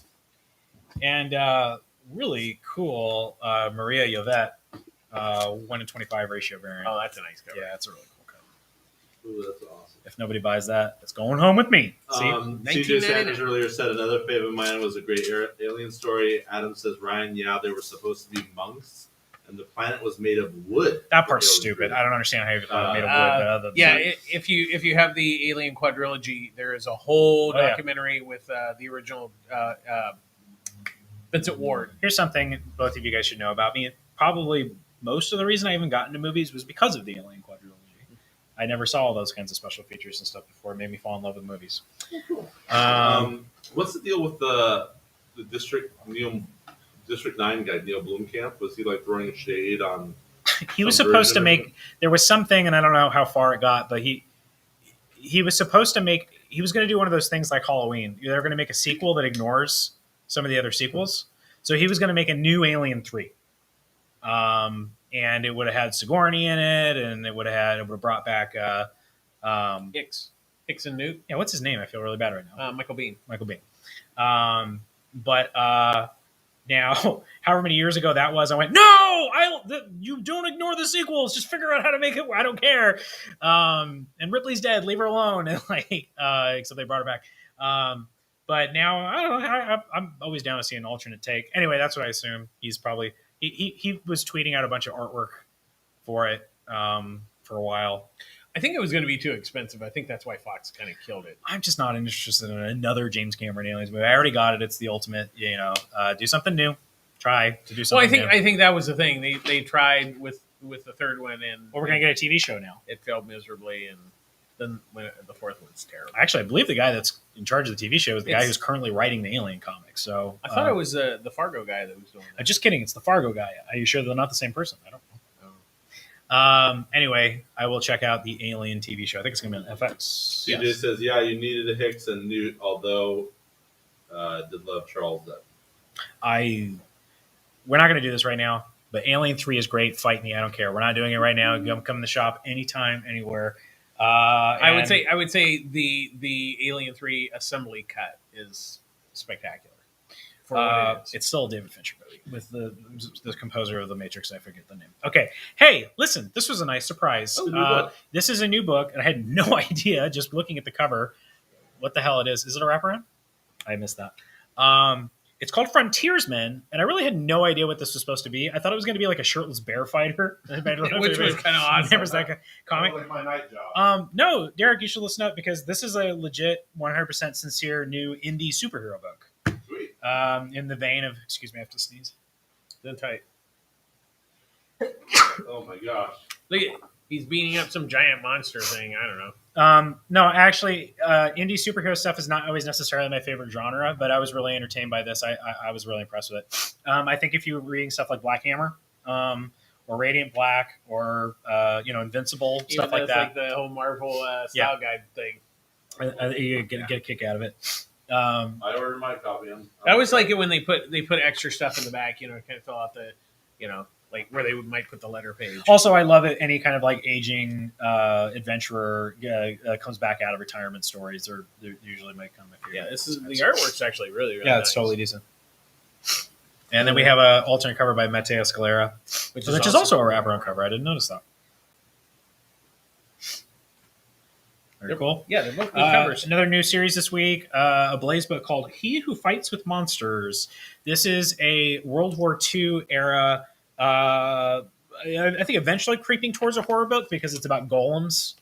and really cool Maria Yovette 1 in 25 ratio variant. Oh, that's a nice cover. Yeah, that's a really cool cover. Ooh, that's awesome. If nobody buys that, it's going home with me. See, CJ Sanders earlier said another favorite of mine was a great alien story. Adam says, Ryan, they were supposed to be monks. And the planet was made of wood. That part's stupid. I don't understand how you thought it made of wood. If you have the Alien quadrilogy, there is a whole documentary with the original Vincent Ward. Here's something both of you guys should know about me. Probably most of the reason I even got into movies was because of the Alien quadrilogy. I never saw all those kinds of special features and stuff before. It made me fall in love with movies. What's the deal with the District 9 guy, Neil Blomkamp? Was he like throwing shade on? He was supposed to make. There was something, and I don't know how far it got, but he was supposed to make. He was going to do one of those things like Halloween. They were going to make a sequel that ignores some of the other sequels. So he was going to make a new Alien 3, and it would have had Sigourney in it, and it would have brought back Hicks and Newt. Yeah, what's his name? I feel really bad right now. Michael Biehn. But now, however many years ago that was, I went, no, you don't ignore the sequels. Just figure out how to make it. I don't care. And Ripley's dead. Leave her alone. And except they brought her back. But now, I don't know. I'm always down to see an alternate take. Anyway, that's what I assume. He's probably he was tweeting out a bunch of artwork for it for a while. I think it was going to be too expensive. I think that's why Fox kind of killed it. I'm just not interested in another James Cameron Aliens movie. I already got it. It's the ultimate, do something new. Try to do something new. I think that was the thing. They tried with the third one, and we're going to get a TV show now. It failed miserably, and then the fourth one's terrible. Actually, I believe the guy that's in charge of the TV show is the guy who's currently writing the Alien comics. So I thought it was the Fargo guy that was doing it. Just kidding. It's the Fargo guy. Are you sure they're not the same person? I don't know. Anyway, I will check out the Alien TV show. I think it's going to be on FX. CJ says, you needed a Hicks and Newt, although did love Charles Dutton. We're not going to do this right now, but Alien 3 is great. Fight me. I don't care. We're not doing it right now. Come in the shop anytime, anywhere. I would say the Alien 3 assembly cut is spectacular. For what it is. It's still a David Fincher movie with the composer of The Matrix. I forget the name. Okay. Hey, listen, this was a nice surprise. Oh, new book. This is a new book, and I had no idea just looking at the cover what the hell it is. Is it a wraparound? I missed that. It's called Frontiersmen, and I really had no idea what this was supposed to be. I thought it was going to be like a shirtless bear fighter, Which was kind of awesome. Remembers that comic? Like my night job. No, Derek, you should listen up because this is a legit 100% sincere new indie superhero book. Sweet. In the vein of, excuse me, I have to sneeze. Then tight. Oh my gosh. Look at he's beating up some giant monster thing. I don't know. No, actually, indie superhero stuff is not always necessarily my favorite genre, but I was really entertained by this. I was really impressed with it. I think if you were reading stuff like Black Hammer, or Radiant Black, or Invincible, Even stuff like that, like the whole Marvel style guide thing. You get a kick out of it. I ordered my copy. I always like it when they put extra stuff in the back. Kind of fill out the, like where they might put the letter page. Also, I love it. Any kind of like aging adventurer comes back out of retirement stories, or they usually might come. Yeah, this is the artwork's actually really yeah, it's nice. totally decent. And then we have an alternate cover by Matteo Scalera, which is also a wraparound cover. I didn't notice that. Very cool. Yeah, they're both good covers. Another new series this week, a Blaze book called He Who Fights with Monsters. This is a World War II era, I think eventually creeping towards a horror book because it's about golems,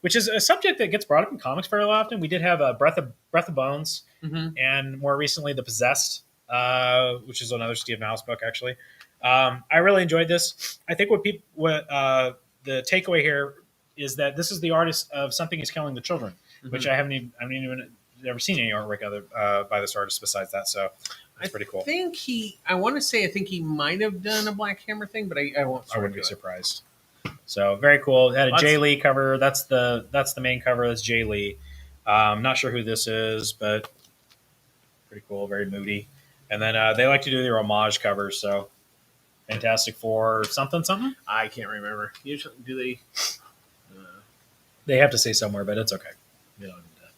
which is a subject that gets brought up in comics fairly often. We did have a Breath of Bones, and more recently The Possessed, which is another Steve Mouse book, actually. I really enjoyed this. I think what the takeaway here is that this is the artist of Something Is Killing the Children, which I haven't even never seen any artwork by this artist besides that. So it's pretty cool. I want to say I think he might have done a Black Hammer thing, but I wouldn't be surprised. So very cool. It had a Jay Lee cover. That's the main cover. That's Jay Lee. I'm not sure who this is, but pretty cool. Very moody. And then they like to do their homage covers. So Fantastic Four something. I can't remember. Usually, do they? They have to say somewhere, but it's okay. You don't need that.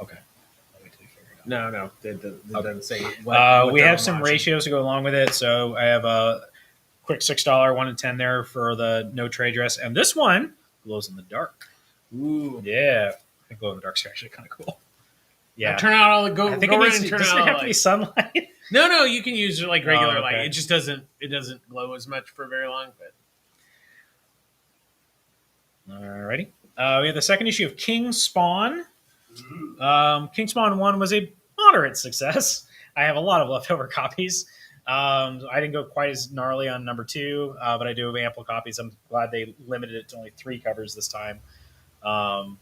Okay. I'll wait till you figure it out. No, it doesn't say. We have some ratios to go along with it. So I have a quick $6 1 in 10 there for the no trade dress, and this one glows in the dark. Ooh, yeah, I think glow in the dark is actually kind of cool. Yeah, now turn out all the go. I think go it around and turn does out it all have the to be lights. sunlight? No, you can use like regular okay. light. It just doesn't glow as much for very long. But alrighty, we have the second issue of King Spawn. King Spawn 1 was a moderate success. I have a lot of leftover copies. I didn't go quite as gnarly on number 2, but I do have ample copies. I'm glad they limited it to only 3 covers this time. I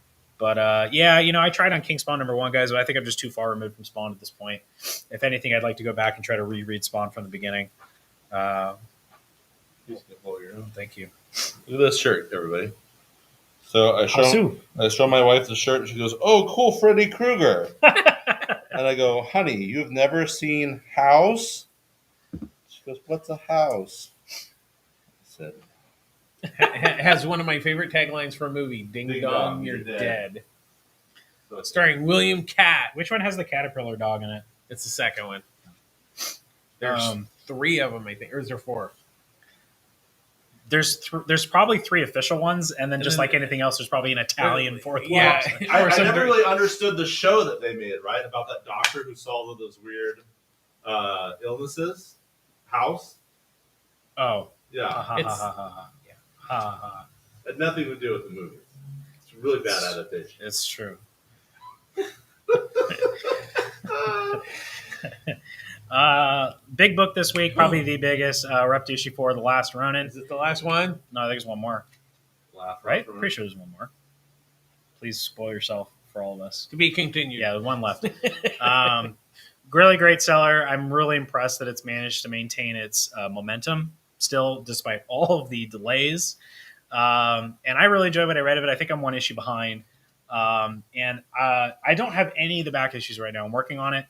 tried on King Spawn number 1, guys, but I think I'm just too far removed from Spawn at this point. If anything, I'd like to go back and try to reread Spawn from the beginning. Thank you. Look at this shirt, everybody. So I show my wife the shirt, and she goes, "Oh, cool, Freddy Krueger." And I go, "Honey, you've never seen House?" She goes, "What's a house?" I said, has one of my favorite taglines for a movie: "Ding dong, you're dead." So starring William Catt. Which one has the caterpillar dog in it? It's the second one. There's 3 of them, I think, or is there 4? There's probably 3 official ones, and then just like anything else, there's probably an Italian 4th one. Yeah, I never really understood the show that they made, right? About that doctor who solved all those weird illnesses. House. Oh. Yeah. It had nothing to do with the movie. It's a really bad adaptation. It's true. Big book this week, probably the biggest. We're up to issue 4, The Last Ronin. Is it the last one? No, I think it's one more. Right? Pretty sure there's one more. Please spoil yourself for all of us. To be continued. Yeah, there's one left. Really great seller. I'm really impressed that it's managed to maintain its momentum still, despite all of the delays. And I really enjoyed what I read of it. I think I'm 1 issue behind. And I don't have any of the back issues right now. I'm working on it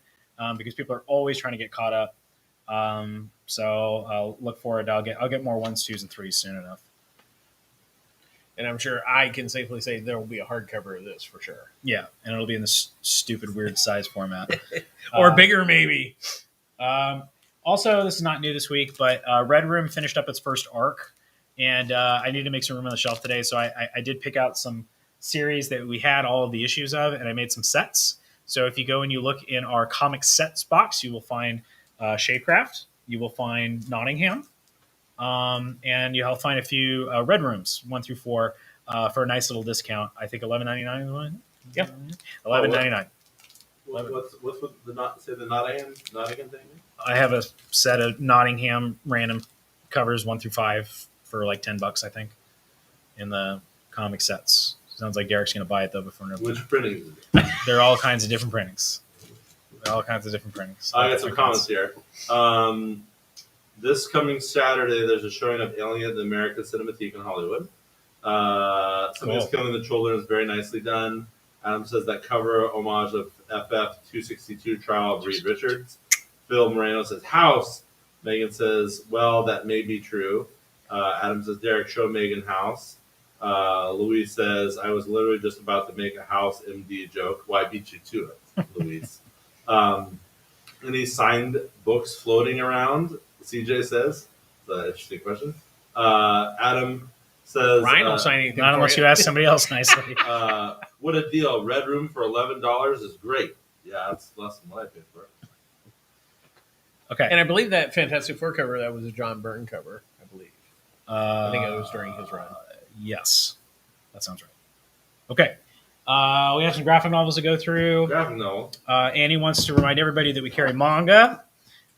because people are always trying to get caught up. So I'll look forward. I'll get more 1s, 2s, and 3s soon enough. And I'm sure I can safely say there will be a hardcover of this for sure. Yeah, and it'll be in this stupid weird size format. Or bigger, maybe. Also, this is not new this week, but Red Room finished up its first arc, and I need to make some room on the shelf today. So I did pick out some series that we had all of the issues of, and I made some sets. So if you go and you look in our comic sets box, you will find Shadecraft, you will find Nottingham, and you'll find a few Red Rooms 1 through 4 for a nice little discount. I think $11.99 is one. Yep, $11.99. What's with the Nottingham thing? I have a set of Nottingham random covers 1 through 5 for like $10, I think, in the comic sets. Sounds like Derek's going to buy it though before November. Which printing? There are all kinds of different printings. I got some comments here. This coming Saturday, there's a showing of Alien at the American Cinematheque in Hollywood. Somebody's killing the children is very nicely done. Adam says that cover homage of FF 262 Trial of Reed Richards. Phil Moreno says house. Megan says, well, that may be true. Adam says, Derek, show Megan house. Louise says, I was literally just about to make a house MD joke. Why beat you to it, Louise? Any signed books floating around? CJ says. That's an interesting question. Adam says, Ryan will sign anything. Not unless you ask somebody else nicely. what a deal. Red Room for $11 is great. Yeah, that's less than what I paid for it. Okay. And I believe that Fantastic Four cover, that was a John Byrne cover, I believe. I think it was during his run. Yes. That sounds right. Okay. We have some graphic novels to go through. Graphic novel. Annie wants to remind everybody that we carry manga.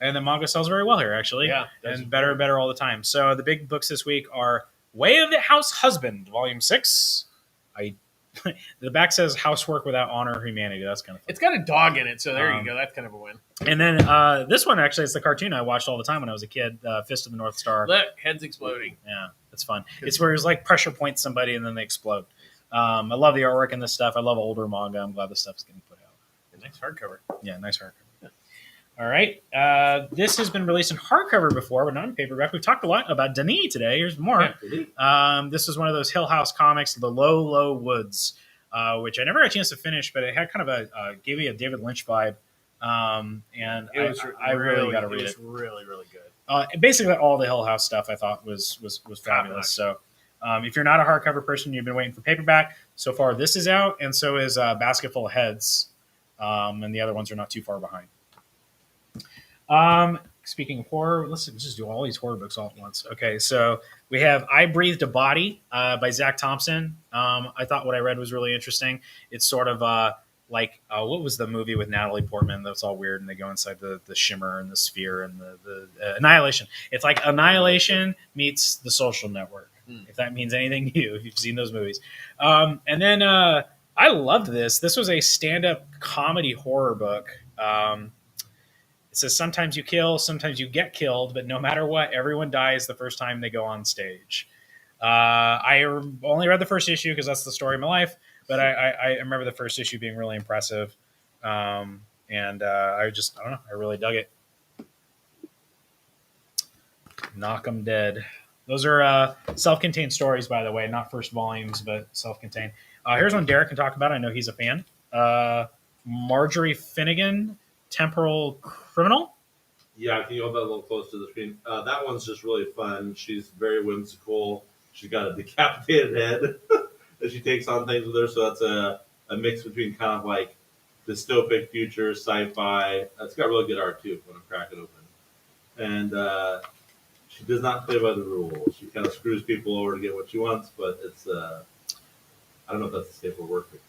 And the manga sells very well here, actually. Yeah. And better and better all the time. So the big books this week are Way of the House Husband, Volume 6. The back says Housework Without Honor or Humanity. That's kind of fun. It's got a dog in it, so there you go. That's kind of a win. And then this one, actually, it's the cartoon I watched all the time when I was a kid, Fist of the North Star. Look, heads exploding. Yeah, it's fun. It's where it's like pressure point somebody and then they explode. I love the artwork and this stuff. I love older manga. I'm glad this stuff's getting put out. Nice hardcover. Yeah, nice hardcover. All right. This has been released in hardcover before, but not in paperback. We've talked a lot about Denis today. Here's more. Yeah, this was one of those Hill House comics, The Low, Low Woods, which I never had a chance to finish, but it had kind of gave me a David Lynch vibe. And I really got to read it. It was really, really good. Basically, all the Hill House stuff I thought was fabulous. So if you're not a hardcover person, you've been waiting for paperback. So far, this is out, and so is Basketful of Heads, and the other ones are not too far behind. Speaking of horror, let's just do all these horror books all at once. Okay, so we have I Breathed a Body by Zach Thompson. I thought what I read was really interesting. It's sort of like what was the movie with Natalie Portman that's all weird and they go inside the shimmer and the sphere and the Annihilation. It's like Annihilation meets The Social Network, if that means anything to you, if you've seen those movies. And then I loved this. This was a stand-up comedy horror book. It says sometimes you kill, sometimes you get killed, but no matter what, everyone dies the first time they go on stage. I only read the first issue because that's the story of my life, but I remember the first issue being really impressive. And I don't know, I really dug it. Knock 'em dead. Those are self-contained stories, by the way, not first volumes, but self-contained. Here's one Derek can talk about. I know he's a fan. Marjorie Finnegan, Temporal Criminal. Yeah, can you hold that a little close to the screen? That one's just really fun. She's very whimsical. She's got a decapitated head that she takes on things with her. So that's a mix between kind of like dystopic future, sci-fi. It's got really good art too when I crack it open. And she does not play by the rules. She kind of screws people over to get what she wants, but it's I don't know if that's a safe for work picture.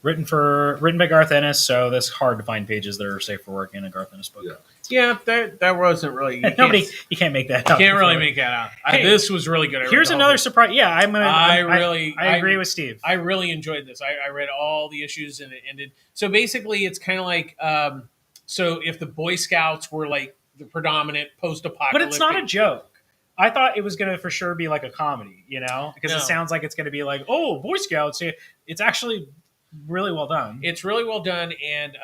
Written by Garth Ennis, so that's hard to find pages that are safe for work in a Garth Ennis book. Yeah, that wasn't really. You can't make that out. Can't really make that out. Hey, this was really good. Here's another surprise. Yeah, I agree with Steve. I really enjoyed this. I read all the issues and it ended. So basically, it's kind of like so if the Boy Scouts were like the predominant post-apocalyptic, but it's not a joke. I thought it was going to for sure be like a comedy, because it sounds like it's going to be like, oh, Boy Scouts. It's actually really well done. It's really well done, and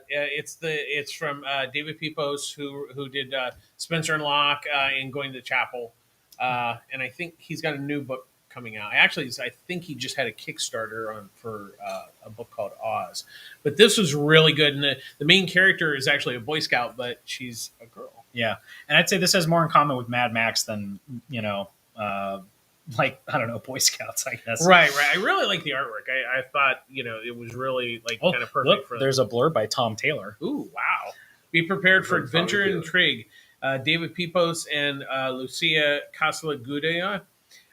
it's from David Pepose, who did Spencer and Locke and Going to the Chapel, and I think he's got a new book coming out. Actually, I think he just had a Kickstarter for a book called Oz. But this was really good, and the main character is actually a Boy Scout, but she's a girl. Yeah, and I'd say this has more in common with Mad Max than like, I don't know, Boy Scouts, I guess. Right. I really like the artwork. I thought, it was really kind of perfect look, for them. There's a blurb by Tom Taylor. Ooh, wow. Be prepared for adventure and intrigue. David Pepos and Lucia Casalagudea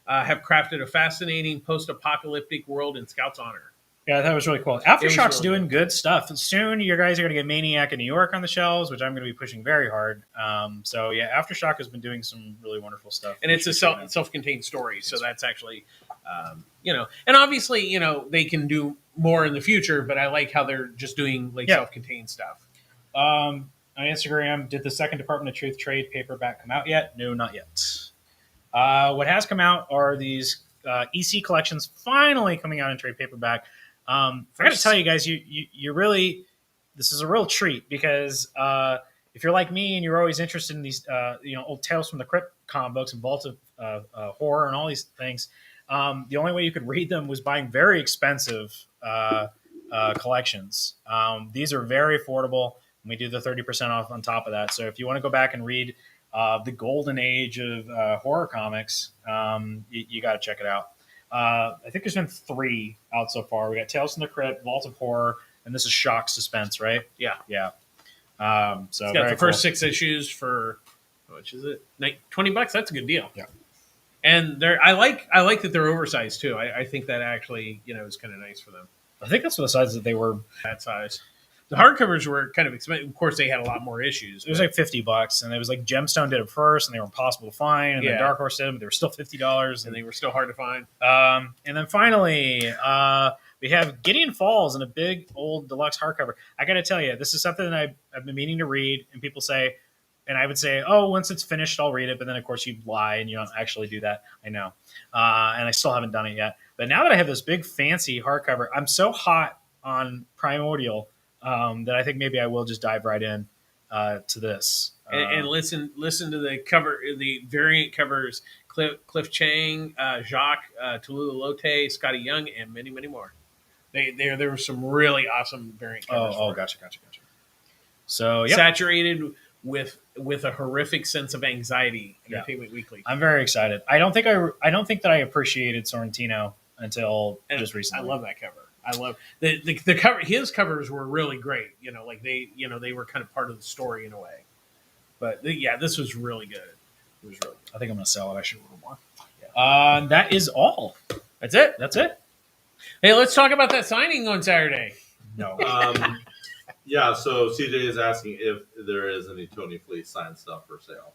have crafted a fascinating post-apocalyptic world in Scout's honor. Yeah, that was really cool. Aftershock's really doing good stuff. Soon, you guys are going to get Maniac in New York on the shelves, which I'm going to be pushing very hard. So, yeah, Aftershock has been doing some really wonderful stuff. And it's a self-contained story, so that's actually, and obviously, they can do more in the future, but I like how they're just doing self-contained stuff. On Instagram, did the second Department of Truth trade paperback come out yet? No, not yet. What has come out are these EC collections finally coming out in trade papaperback. I got to tell you guys, you really, this is a real treat because if you're like me and you're always interested in these, old Tales from the Crypt comic books and Vault of Horror and all these things, the only way you could read them was buying very expensive collections. These are very affordable. And we do the 30% off on top of that. So if you want to go back and read the golden age of horror comics, you got to check it out. I think there's been 3 out so far. We got Tales from the Crypt, Vault of Horror, and this is Shock Suspense, right? Yeah. So it's got the first 6 issues for how much is it? $20. That's a good deal. Yeah. And I like that they're oversized too. I think that actually is kind of nice for them. I think that's for the size that they were. That size. The hardcovers were kind of expensive. Of course, they had a lot more issues. It was like $50, and it was like Gemstone did it first, and they were impossible to find. And then Dark Horse did them, but they were still $50, and they were still hard to find. And then finally, we have Gideon Falls in a big old deluxe hardcover. I got to tell you, this is something that I've been meaning to read, and people say, and I would say, oh, once it's finished, I'll read it. But then, of course, you lie, and you don't actually do that. I know, and I still haven't done it yet. But now that I have this big fancy hardcover, I'm so hot on Primordial. That I think maybe I will just dive right in to this and listen to the cover, the variant covers: Cliff Chang, Jacques Tallulah Lotte, Scotty Young, and many more. There were some really awesome variant covers. Oh, gotcha. So saturated with a horrific sense of anxiety. Entertainment Weekly. I'm very excited. I don't think that I appreciated Sorrentino until just recently. I love that cover. I love the cover. His covers were really great. They were kind of part of the story in a way. But this was really good. It was really good. I think I'm going to sell it. I should order more. Yeah. That is all. That's it. Hey, let's talk about that signing on Saturday. No. So CJ is asking if there is any Tony Fleece signed stuff for sale.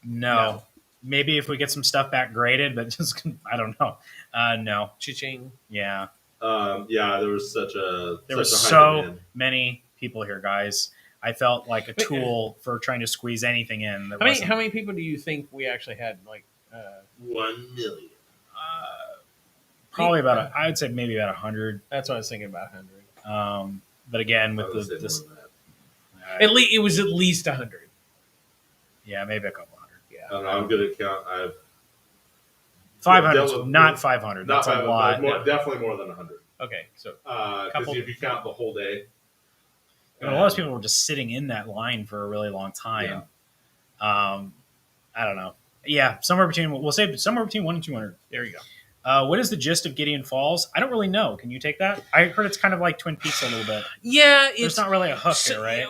No. Maybe if we get some stuff back graded, but just I don't know. No. Cha-ching. Yeah. There was so many people here, guys. I felt like a tool for trying to squeeze anything in. How many people do you think we actually had? 1 million. Probably I would say maybe about 100. That's what I was thinking, about 100. But again, with this, it was at least 100. Yeah, maybe a couple hundred. Yeah, I don't know, I'm good at count. 500, not 500. That's a lot. Definitely more than 100. Okay, so because if you count the whole day, a lot of people were just sitting in that line for a really long time. Yeah. I don't know. Yeah, we'll say somewhere between 1 and 200. There you go. What is the gist of Gideon Falls? I don't really know. Can you take that? I heard it's kind of like Twin Peaks a little bit. Yeah, it's not really a hook here, right?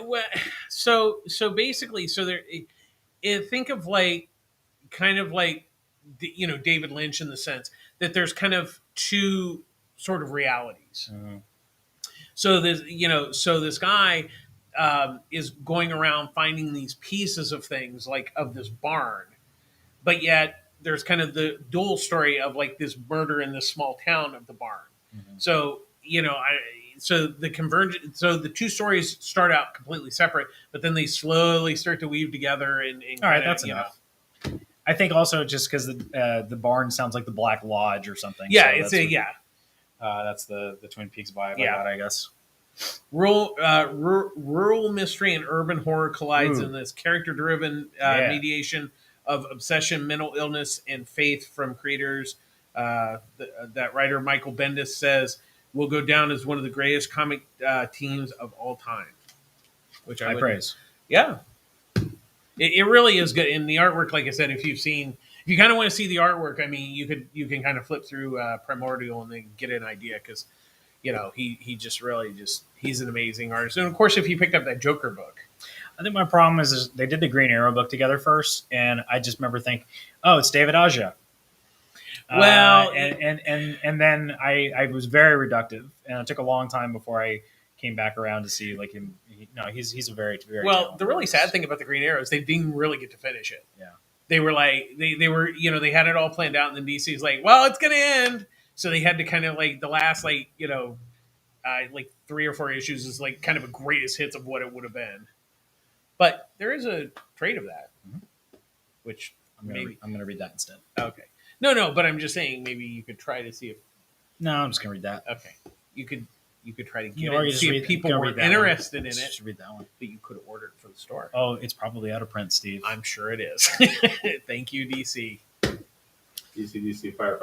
So basically, think of kind of like David Lynch in the sense that there's kind of 2 sort of realities. Mm-hmm. So this guy is going around finding these pieces of things of this barn, but yet there's kind of the dual story of this murder in this small town of the barn. Mm-hmm. So the 2 stories start out completely separate, but then they slowly start to weave together. All right, that's enough. I think also just because the barn sounds like the Black Lodge or something. Yeah, so that's the Twin Peaks vibe. Yeah, I guess. Rural mystery and urban horror collides in this character-driven mediation of obsession, mental illness, and faith from creators. That writer Michael Bendis says will go down as one of the greatest comic teams of all time. Which I praise. Yeah, it really is good. In the artwork, like I said, if you kind of want to see the artwork, I mean, you can kind of flip through Primordial and then get an idea because he just really he's an amazing artist. And of course, if you picked up that Joker book. I think my problem is they did the Green Arrow book together first, and I just remember thinking, oh, it's David Aja. Well, and then I was very reductive, and it took a long time before I came back around to see like him. He's a very, very well. The really sad thing about the Green Arrow is they didn't really get to finish it. Yeah, they were like they were they had it all planned out, and then DC's like, well, it's gonna end, so they had to kind of like the last like 3 or 4 issues is like kind of a greatest hits of what it would have been. But there is a trade of that, which I'm gonna read that instead. Okay. No, but I'm just saying maybe you could try to see if. No, I'm just gonna read that. Okay, you could try to get You it or and you just see read- if people go were read that interested in Let's it, just read that one. but you could have ordered it for the store. Oh, it's probably out of print, Steve. I'm sure it is. Thank you, DC. DC, fire.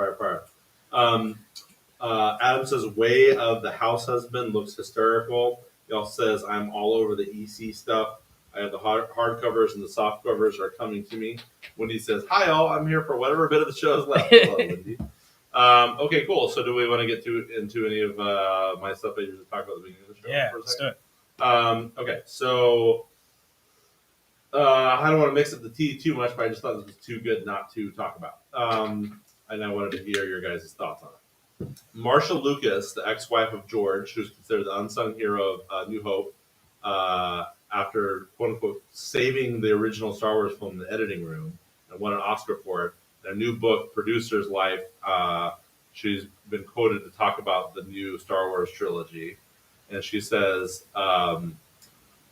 Adam says, Way of the House Husband looks hysterical. He also says, I'm all over the EC stuff. I have the hard covers and the soft covers are coming to me. Wendy says, hi, all. I'm here for whatever bit of the show is left. Hello, Wendy. Okay, cool. So do we want to get into any of my stuff that you were talking about at the beginning of the show? Yeah, for a let's second? do it. Okay, so I don't want to mix up the tea too much, but I just thought this was too good not to talk about. And I wanted to hear your guys' thoughts on it. Marsha Lucas, the ex-wife of George, who's considered the unsung hero of New Hope, after quote-unquote saving the original Star Wars film in the editing room and won an Oscar for it, in a new book, Producer's Life, she's been quoted to talk about the new Star Wars trilogy. And she says,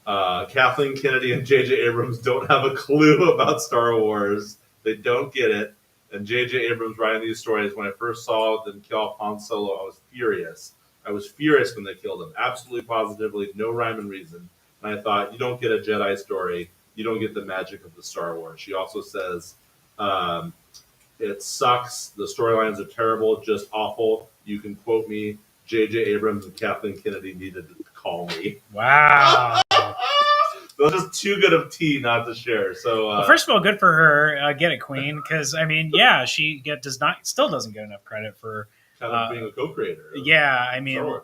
Kathleen Kennedy and J.J. Abrams don't have a clue about Star Wars. They don't get it. And J.J. Abrams writing these stories, when I first saw them kill off Han Solo, I was furious. I was furious when they killed him. Absolutely, positively, no rhyme and reason. And I thought, you don't get a Jedi story. You don't get the magic of the Star Wars. She also says, it sucks. The storylines are terrible, just awful. You can quote me. J.J. Abrams and Kathleen Kennedy needed to call me. Wow. Those are just too good of tea not to share. So, Well, first of all, good for her. Get it, Queen. Because I mean, yeah, she still doesn't get enough credit for kind of being a co-creator. Yeah, I mean, Star Wars.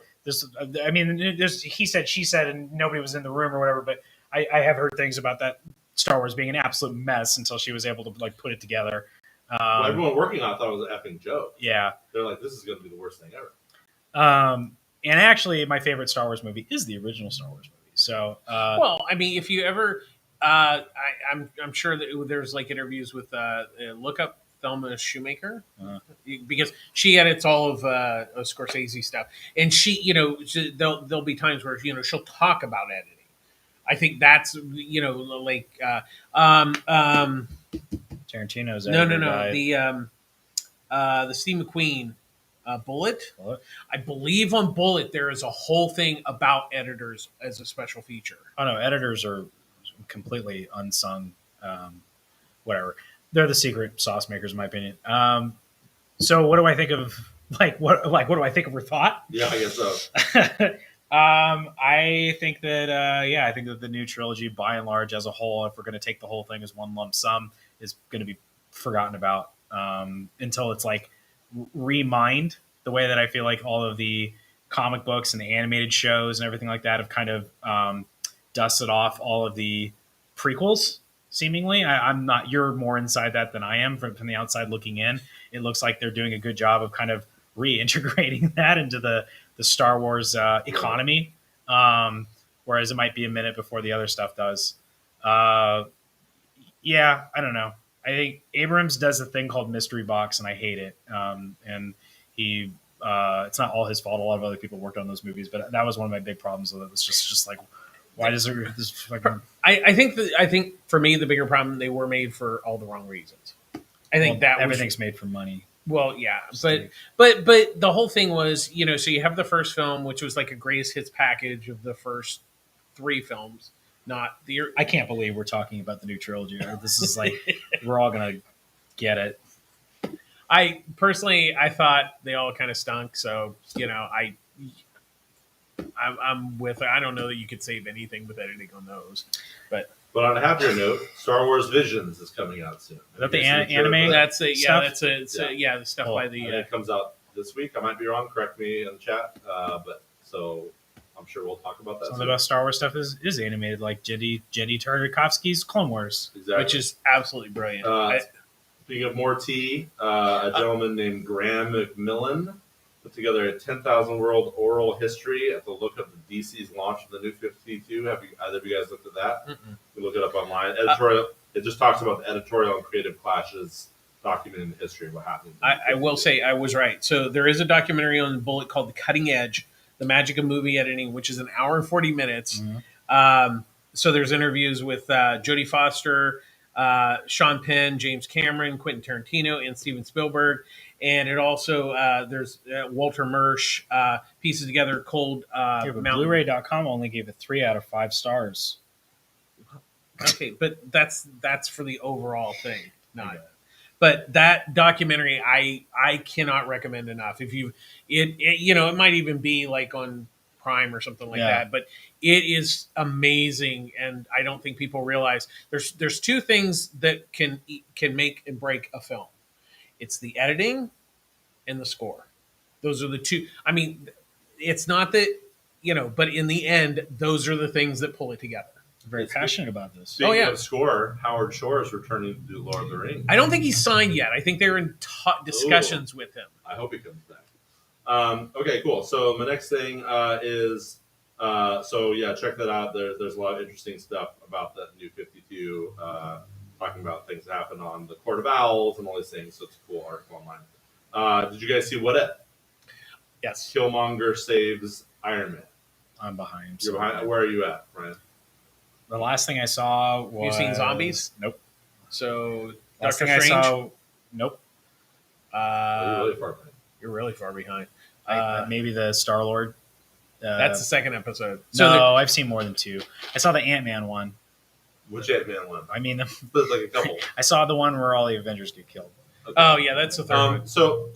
there's he said, she said, and nobody was in the room or whatever. But I have heard things about that Star Wars being an absolute mess until she was able to like put it together. Well, everyone working on it thought it was an effing joke. Yeah, they're like, this is going to be the worst thing ever. And actually, my favorite Star Wars movie is the original Star Wars movie. So, well, I mean, if you ever, I'm sure that there's like interviews with look up Thelma Shoemaker because she edits all of Scorsese stuff, and there'll be times where she'll talk about editing. I think that's like Tarantino's no the Steve McQueen. Bullet. I believe on Bullet there is a whole thing about editors as a special feature. Oh no, editors are completely unsung. Whatever, they're the secret sauce makers, in my opinion. So what do I think of what do I think of her thought? Yeah, I guess so. I think that I think that the new trilogy, by and large, as a whole, if we're going to take the whole thing as one lump sum, is going to be forgotten about until it's like remined the way that I feel like all of the comic books and the animated shows and everything like that have kind of dusted off all of the prequels. Seemingly, I'm not. You're more inside that than I am from the outside looking in. It looks like they're doing a good job of kind of reintegrating that into the Star Wars economy, whereas it might be a minute before the other stuff does. I don't know. I think Abrams does a thing called Mystery Box, and I hate it. And he, it's not all his fault. A lot of other people worked on those movies, but that was one of my big problems with it. It's just like, why does it this fucking? I think for me the bigger problem, they were made for all the wrong reasons. I think everything's made for money. Well, yeah, but the whole thing was, so you have the first film, which was like a greatest hits package of the first 3 films, not the. I can't believe we're talking about the new trilogy. This is like we're all gonna get it. I personally, I thought they all kind of stunk. So I'm with. I don't know that you could save anything with editing on those, but on a happier note, Star Wars Visions is coming out soon. Is that the Have you seen anime? trailer? that's it. Yeah, Stuff? the stuff by I think the. it comes out this week. I might be wrong. Correct me in the chat. But so I'm sure we'll talk about that. Some of the best Star Wars stuff is animated, like Jenny Tartakovsky's Clone Wars. Exactly. Which is absolutely brilliant. Speaking of more tea, a gentleman named Graham McMillan put together a 10,000 world oral history at the look of the DC's launch of the New 52. Have either of you guys looked at that? Mm-mm. You look it up online. Editorial. It just talks about the editorial and creative clashes, documenting the history of what happened. I will say I was right. So there is a documentary on Bullet called The Cutting Edge, The Magic of Movie Editing, which is an hour and 40 minutes. Mhm. So there's interviews with Jodie Foster, Sean Penn, James Cameron, Quentin Tarantino, and Steven Spielberg. And it also, there's Walter Murch pieces together Cold Yeah, but Mountain. Blu-ray.com only gave it 3 out of 5 stars. Okay, but that's for the overall thing, not. But that documentary, I cannot recommend enough. If you, it might even be like on Prime or something like Yeah. that. But it is amazing, and I don't think people realize there's two things that can make and break a film. It's the editing and the score. Those are the two. I mean, it's not that but in the end, those are the things that pull it together. Very passionate about this. Speaking yeah. of score, Howard Shore is returning to do Lord of the Rings. I don't think he's signed yet. I think they're in discussions with him. I hope he comes back. Okay, cool. So my next thing is check that out. There's a lot of interesting stuff about the New 52, talking about things that happen on the Court of Owls and all these things. So it's a cool article online. Did you guys see What If? Yes. Killmonger saves Iron Man. I'm behind. You're behind. Where are you at, Ryan? The last thing I saw was... You seen Zombies? Nope. So Last Doctor thing I Strange. saw... Nope. You're really far behind. You're really far behind. Maybe the Star-Lord. That's the second episode. No, I've seen more than 2. I saw the Ant-Man one. Which Ant-Man one? I mean, There's like a couple. I saw the one where all the Avengers get killed. Okay. Oh yeah, that's the third one. So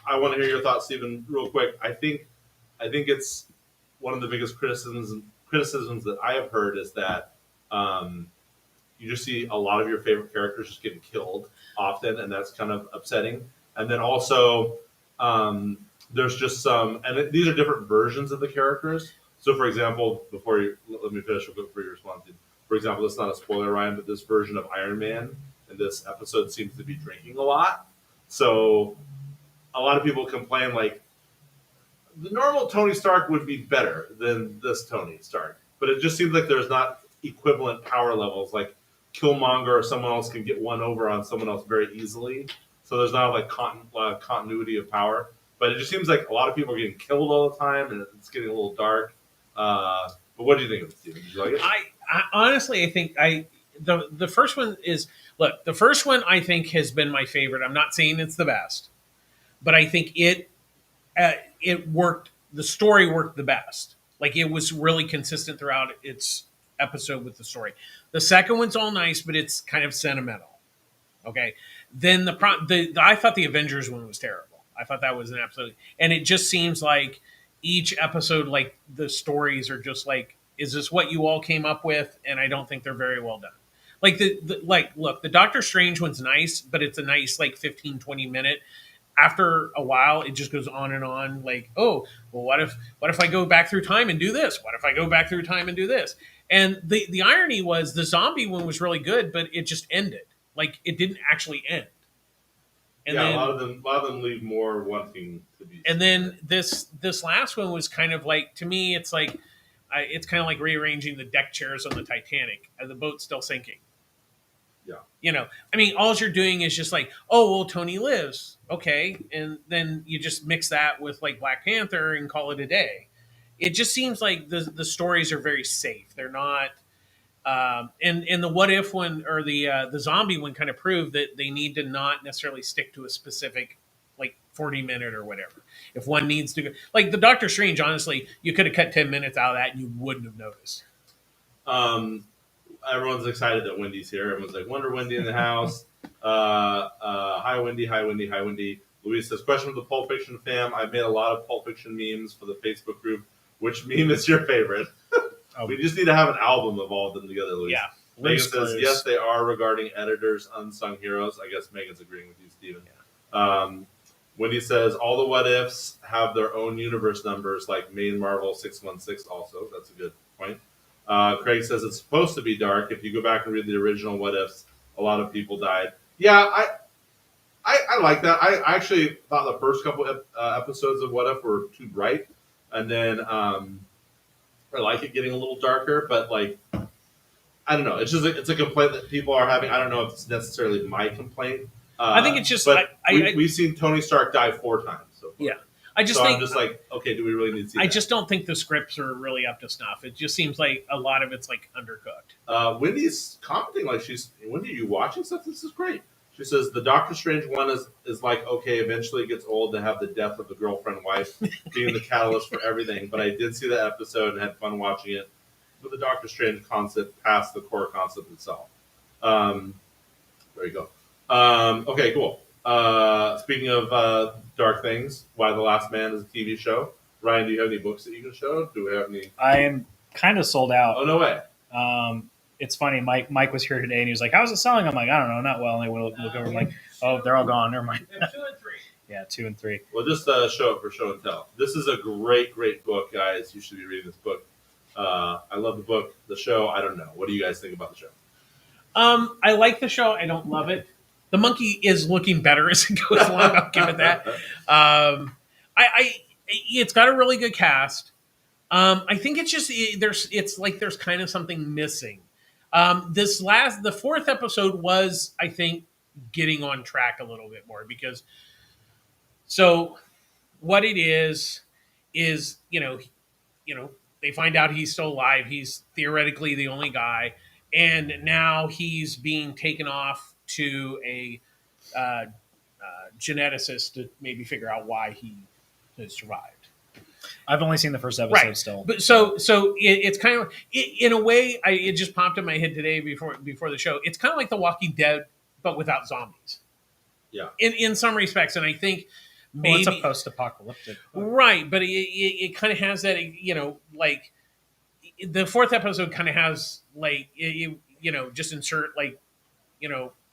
I want to hear your thoughts, Stephen, real quick. I think it's one of the biggest criticisms that I have heard is that you just see a lot of your favorite characters just getting killed often, and that's kind of upsetting. And then also, there's just some, and these are different versions of the characters. So, for example, let me finish real quick for your response. For example, it's not a spoiler, Ryan, but this version of Iron Man in this episode seems to be drinking a lot. So, a lot of people complain like the normal Tony Stark would be better than this Tony Stark, but it just seems like there's not equivalent power levels. Like Killmonger or someone else can get one over on someone else very easily, so there's not like continuity of power. But it just seems like a lot of people are getting killed all the time, and it's getting a little dark. But what do you think of it, Steven? Did you like it? I honestly, I think the first one is the first one I think has been my favorite. I'm not saying it's the best, but I think it worked. The story worked the best. Like it was really consistent throughout its episode with the story. The second one's all nice, but it's kind of sentimental. Okay, then I thought the Avengers one was terrible. I thought that was an absolute, and it just seems like each episode, like the stories are just like, is this what you all came up with? And I don't think they're very well done. Like look, the Doctor Strange one's nice, but it's a nice like 15, 20 minute. After a while, it just goes on and on. Like, oh, well, what if I go back through time and do this? What if I go back through time and do this? And the irony was the zombie one was really good, but it just ended. Like it didn't actually end. And yeah, then, a lot of them leave more wanting to be. And then this last one was kind of like, to me, it's like it's kind of like rearranging the deck chairs on the Titanic, and the boat's still sinking. Yeah. I mean, all you're doing is just like, oh, well, Tony lives. Okay. And then you just mix that with like Black Panther and call it a day. It just seems like the stories are very safe. They're not, and the What If one or the zombie one kind of proved that they need to not necessarily stick to a specific like 40-minute or whatever. If one needs to go, like the Doctor Strange, honestly, you could have cut 10 minutes out of that and you wouldn't have noticed. Everyone's excited that Wendy's here. Everyone's like, Wonder Wendy in the house. Hi, Wendy. Hi, Wendy. Hi, Wendy. Louise says, question for the Pulp Fiction fam. I've made a lot of Pulp Fiction memes for the Facebook group. Which meme is your favorite? We just need to have an album of all of them together, Louise. Yeah. Megan says, yes, they are regarding editors, unsung heroes. I guess Megan's agreeing with you, Steven. Yeah. Wendy says, all the what ifs have their own universe numbers, like Main Marvel 616 also. That's a good point. Craig says, it's supposed to be dark. If you go back and read the original what ifs, a lot of people died. Yeah, I like that. I actually thought the first couple episodes of What If were too bright. And then I like it getting a little darker, but like, I don't know. It's just it's a complaint that people are having. I don't know if it's necessarily my complaint. I think it's just but we've seen Tony Stark die 4 times. So far. Yeah, I'm just like, okay, do we really need to see that? just don't think the scripts are really up to snuff. It just seems like a lot of it's like undercooked. Wendy's commenting like Wendy, are you watching stuff? This is great. She says the Doctor Strange one is like, okay, eventually it gets old to have the death of the girlfriend wife being the catalyst for everything. But I did see that episode and had fun watching it. With the Doctor Strange concept past the core concept itself. There you go. Okay, cool. Speaking of dark things, Why the Last Man is a TV show. Ryan, do you have any books that you can show? Do we have any? I am kind of sold out. Oh, no way. It's funny. Mike was here today, and he was like, "How's it selling?" I'm like, "I don't know, not well." And I look over, I'm like, "Oh, they're all gone. Never mind." 2 and 3. Yeah, 2 and 3. Well, just show it for show and tell. This is a great book, guys. You should be reading this book. I love the book. The show, I don't know. What do you guys think about the show? I like the show. I don't love it. The monkey is looking better as it goes along. I'll give it that. It's got a really good cast. I think it's just there's kind of something missing. The 4th episode was, I think, getting on track a little bit more because so what it is they find out he's still alive. He's theoretically the only guy. And now he's being taken off to a geneticist to maybe figure out why he has survived. I've only seen the first episode still. But so it's kind of, in a way, it just popped in my head today before the show. It's kind of like The Walking Dead, but without zombies. Yeah. In some respects. And I think maybe... it's a post-apocalyptic book. Right, but it kind of has that, like the 4th episode kind of has like just insert like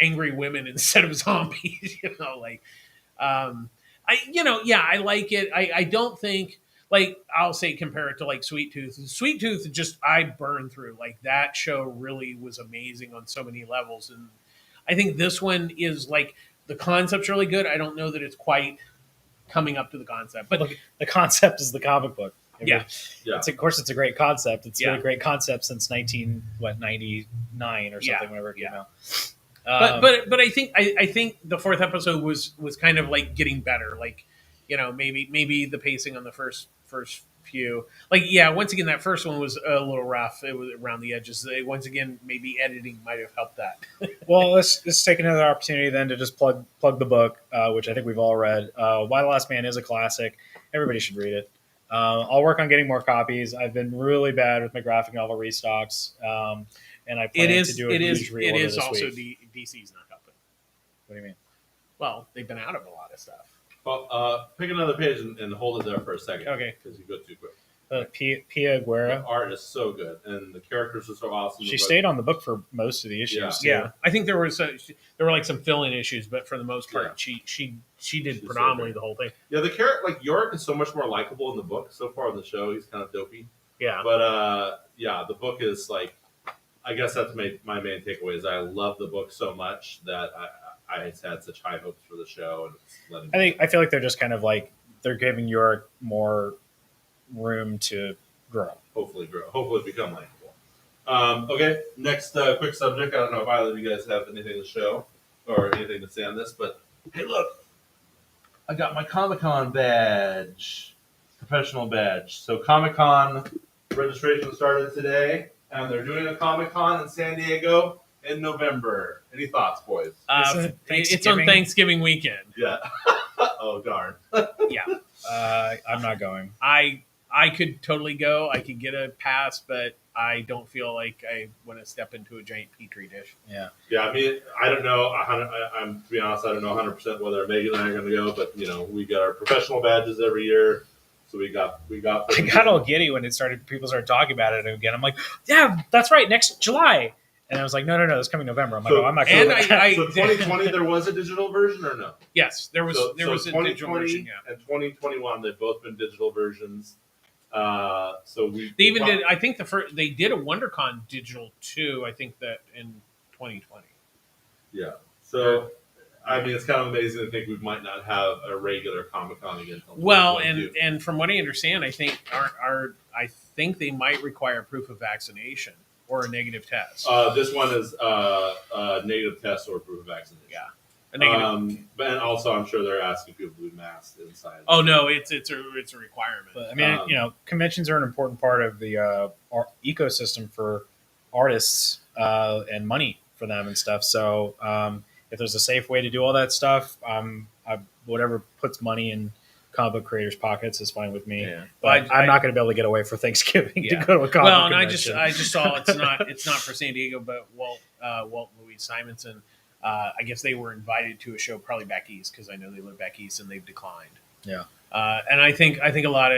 angry women instead of zombies. I like it. I don't think, like, I'll say compare it to like Sweet Tooth. Sweet Tooth, just I burned through. Like, that show really was amazing on so many levels, and I think this one is like the concept's really good. I don't know that it's quite coming up to the concept, but look, the concept is the comic book. Of course, it's a great concept. It's been a great concept since 1999 or something, whenever it came out. But I think the 4th episode was kind of like getting better. Like, maybe the pacing on the first few, like, once again, that first one was a little rough. It was around the edges. Once again, maybe editing might have helped that. Well, let's take another opportunity then to just plug the book, which I think we've all read. Why the Last Man is a classic. Everybody should read it. I'll work on getting more copies. I've been really bad with my graphic novel restocks, and I plan to do a huge reorder this also week. DC's not helping. What do you mean? Well, they've been out of a lot of stuff. Well, pick another page and hold it there for a second. Okay. Because you go too quick. Pia Guerra. The art is so good, and the characters are so awesome. She stayed on the book for most of the issues. Yeah. I think there were like some fill-in issues, but for the most part, she did predominantly the whole thing. Yeah, the character, like, Yorick is so much more likable in the book. So far in the show, he's kind of dopey. Yeah. But the book is like, I guess that's my main takeaway is I love the book so much that I had such high hopes for the show, and I feel like they're just kind of like they're giving Yorick more room to grow. Hopefully become likable. Okay, next quick subject. I don't know if either of you guys have anything to show or anything to say on this, but hey, look, I got my Comic-Con badge, professional badge. So Comic-Con registration started today, and they're doing a Comic-Con in San Diego in November. Any thoughts, boys? It's on Thanksgiving weekend. Yeah. Oh, darn. Yeah. I'm not going. I could totally go. I could get a pass, but I don't feel like I want to step into a giant petri dish. Yeah. Yeah, I mean, I don't know. I'm to be honest, I don't know 100% whether Megan and I are going to go, but we got our professional badges every year, so we got. I got all giddy when people started talking about it again. I'm like, yeah, that's right, next July. And I was like, no, it's coming November. I'm like, So- I'm not and going. So 2020, there was a digital version or no? Yes, there was So a digital 2020 version. Yeah, and 2021, they've both been digital versions. So we they even did. I think they did a WonderCon digital too. I think that in 2020. Yeah. So I mean, it's kind of amazing to think we might not have a regular Comic Con again. Until Well, 2022. and from what I understand, I think I think they might require proof of vaccination or a negative test. This one is a negative test or proof of vaccination. Yeah. A negative. But also, I'm sure they're asking people to be masked inside. Oh no, it's a requirement. But I mean, conventions are an important part of the ecosystem for artists and money for them and stuff. So if there's a safe way to do all that stuff, whatever puts money in comic book creators' pockets is fine with me. Yeah. But I'm not going to be able to get away for Thanksgiving to go to a comic Well, and convention. I just saw it's not for San Diego, but Walt and Louise Simonson. I guess they were invited to a show probably back east because I know they live back east and they've declined. Yeah. And I think a lot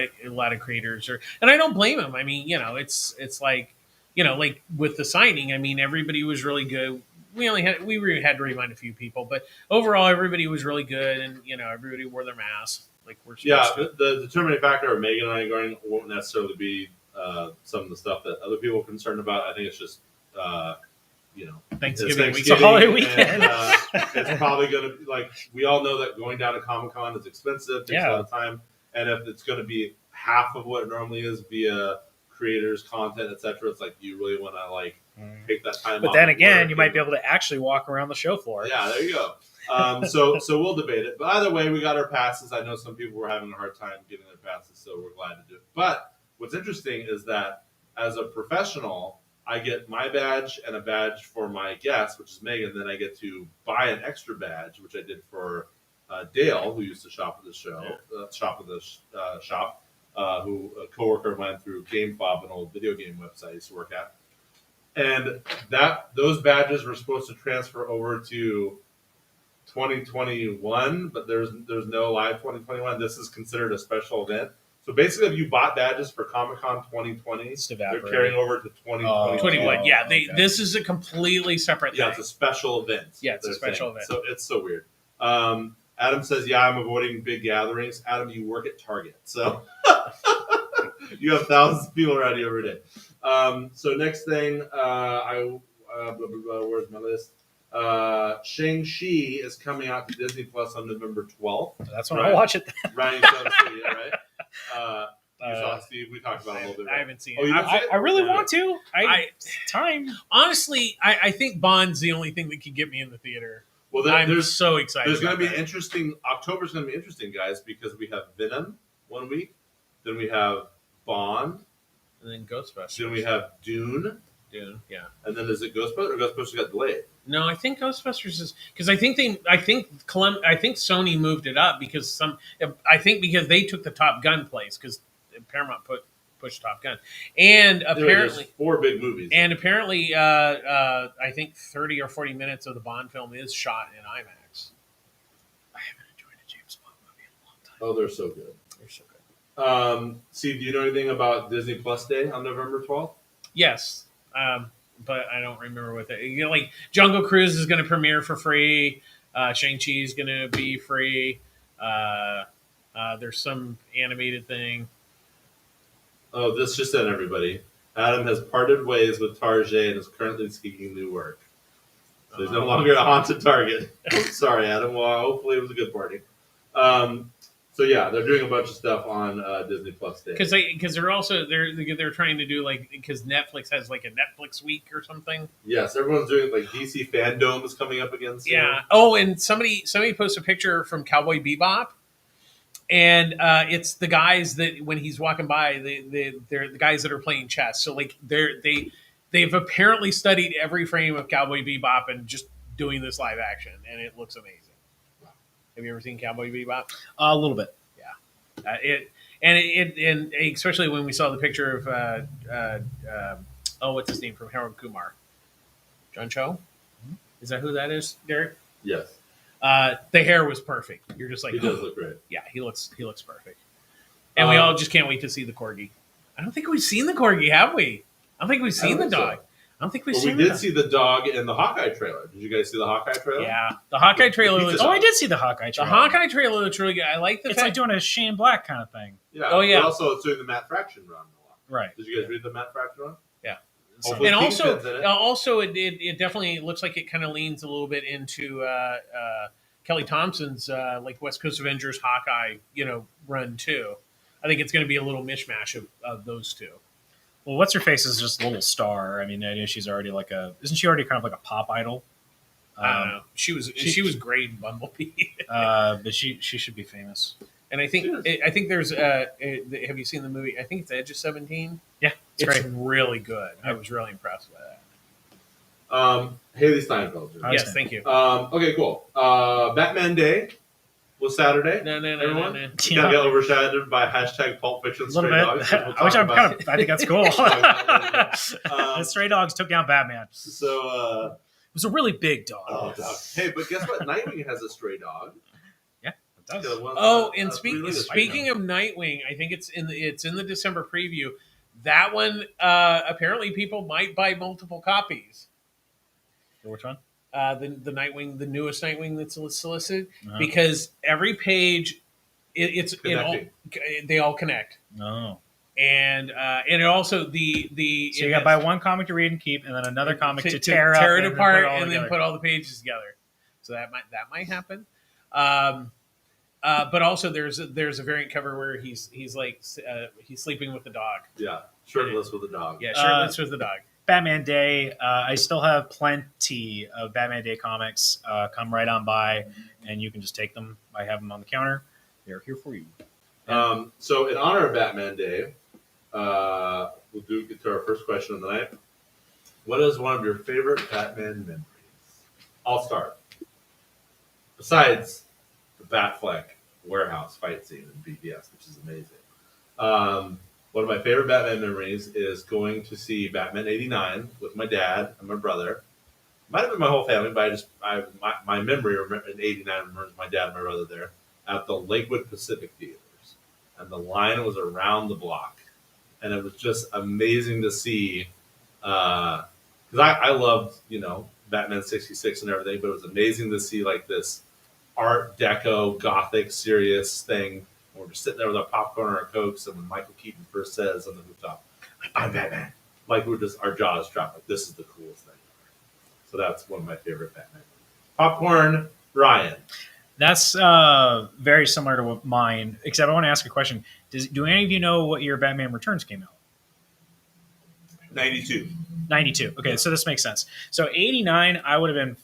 of creators are, and I don't blame them. I mean, it's like, like with the signing. I mean, everybody was really good. We had to remind a few people, but overall, everybody was really good, and everybody wore their masks like we're supposed to. The determining factor of Megan and I going won't necessarily be some of the stuff that other people are concerned about. I think it's just Thanksgiving week. It's a holiday weekend. And, it's probably going to be like, we all know that going down to Comic Con is expensive, takes a lot of time, and if it's going to be half of what it normally is via creators, content, etc., it's like you really want to take that time. But then again, you might be able to actually walk around the show floor. Yeah, there you go. So we'll debate it. But either way, we got our passes. I know some people were having a hard time getting their passes, so we're glad to do it. But what's interesting is that as a professional, I get my badge and a badge for my guest, which is Megan. Then I get to buy an extra badge, which I did for Dale, who used to shop at the show, who a coworker of mine through GameFob, an old video game website I used to work at. And those badges were supposed to transfer over to 2021, but there's no live 2021. This is considered a special event. So basically, if you bought badges for Comic-Con 2020, they're carrying over to 2021. 21. Yeah, okay. This is a completely separate thing. Yeah, it's a special event. Yeah, it's a special event. So it's so weird. Adam says, "Yeah, I'm avoiding big gatherings." Adam, you work at Target, so you have thousands of people around you every day. So next thing, where's my list? Shang-Chi is coming out to Disney Plus on November 12th. That's when I'll watch it. Ryan, you saw the video, right? You saw Steve. We talked about it a little bit. I haven't seen Oh, it. you didn't see it? I really want to. Time. Honestly, I think Bond's the only thing that could get me in the theater. Well, I'm so excited. There's going to be about an interesting. October's going to be interesting, guys, because we have Venom one week, then we have Bond, and then Ghostbusters. then we have Dune, yeah. and then is it Ghostbusters? Or Ghostbusters got delayed? No, I think Ghostbusters is because I think Sony moved it up because because they took the Top Gun place because Paramount pushed Top Gun, and apparently there's 4 big movies, and apparently I think 30 or 40 minutes of the Bond film is shot in IMAX. I haven't enjoyed a James Bond movie in a long time. oh, they're so good. They're so good. Steve, do you know anything about Disney Plus Day on November 12th? Yes. But I don't remember what that. Like Jungle Cruise is going to premiere for free. Shang-Chi is going to be free. There's some animated thing. Oh, this just in, everybody. Adam has parted ways with Tarjay and is currently seeking new work. So he's no longer a haunted target. Sorry, Adam. Well, hopefully it was a good party. So yeah, they're doing a bunch of stuff on Disney Plus Day because they're trying to do because Netflix has like a Netflix week or something. Yes, everyone's doing DC Fandom is coming up again soon. Yeah. Oh, and somebody posted a picture from Cowboy Bebop, and it's the guys that when he's walking by, they're the guys that are playing chess. So like they've apparently studied every frame of Cowboy Bebop and just doing this live action, and it looks amazing. Have you ever seen Cowboy Bebop? A little bit. Yeah. And especially when we saw the picture of what's his name from Harold Kumar? John Cho? Is that who that is, Derek? Yes, The hair was perfect. You're just like, he does look great. yeah, he looks perfect. And we all just can't wait to see the corgi. I don't think we've seen the corgi, have we? I don't think we've seen the dog. So. I don't think we've Well, seen we the did dog. see the dog in the Hawkeye trailer. Did you guys see the Hawkeye trailer? Yeah, the Hawkeye trailer The looks. pizza Oh, I did see the Hawkeye The trailer. Hawkeye trailer looks really good. I like the It's fact. like doing a Shane Black kind of thing. Yeah. Oh, yeah. But also, it's doing the Matt Fraction run a lot. Right. Did you guys read the Matt Fraction run? Yeah. Hopefully And Kingpin's in it. also, it definitely looks like it kind of leans a little bit into Kelly Thompson's like West Coast Avengers Hawkeye, run too. I think it's going to be a little mishmash of those two. Well, what's her face is just a little star. I mean, I know she's already isn't she already kind of like a pop idol? I don't know. She was great in Bumblebee, But she should be famous. and I think there's have you seen the movie? I think it's Edge of 17. Yeah, it's great. really good. I was really impressed by that. Haley Steinfeld. I Yes, see. thank you. Okay, cool. Batman Day was Saturday. No. Everyone? Yeah. Got get overshadowed by hashtag Pulp Fiction A Stray little Dogs. bit. We'll Which talk about I think that's cool. The Stray Dogs took down Batman. It So, was a really big dog. dog. Hey, but guess what? Nightwing has a stray dog. It does. Yeah, one- Oh, and really speaking of Nightwing, I think it's in the December preview. That one, apparently, people might buy multiple copies. Which one? The Nightwing, the newest Nightwing that's solicited, Uh-huh. because every page, they all connect, No. and it also the So you got to buy one comic to read and keep, and then another comic to tear it up apart, and then put all the pages together. So that might happen. But also there's a variant cover where he's sleeping with the dog. Yeah, shirtless with a dog. Yeah, shirtless with the dog. Batman Day. I still have plenty of Batman Day comics. Come right on by, and you can just take them. I have them on the counter. They're here for you. So in honor of Batman Day, we'll get to our first question of the night. What is one of your favorite Batman memories? I'll start. Besides the Batfleck warehouse fight scene in BVS, which is amazing. One of my favorite Batman memories is going to see Batman '89 with my dad and my brother. Might have been my whole family, but my memory in '89 remembers my dad and my brother there at the Lakewood Pacific Theaters, and the line was around the block, and it was just amazing to see. Because I loved Batman '66 and everything, but it was amazing to see like this Art Deco Gothic serious thing. We're just sitting there with our popcorn and our Cokes, and when Michael Keaton first says on the rooftop, "I'm Batman," like our jaws drop. Like, this is the coolest thing ever. So that's one of my favorite Batman. Popcorn, Ryan. That's very similar to mine, except I want to ask a question. Do any of you know what year Batman Returns came out? 92. 92. Okay, so this makes sense. So 89, I would have been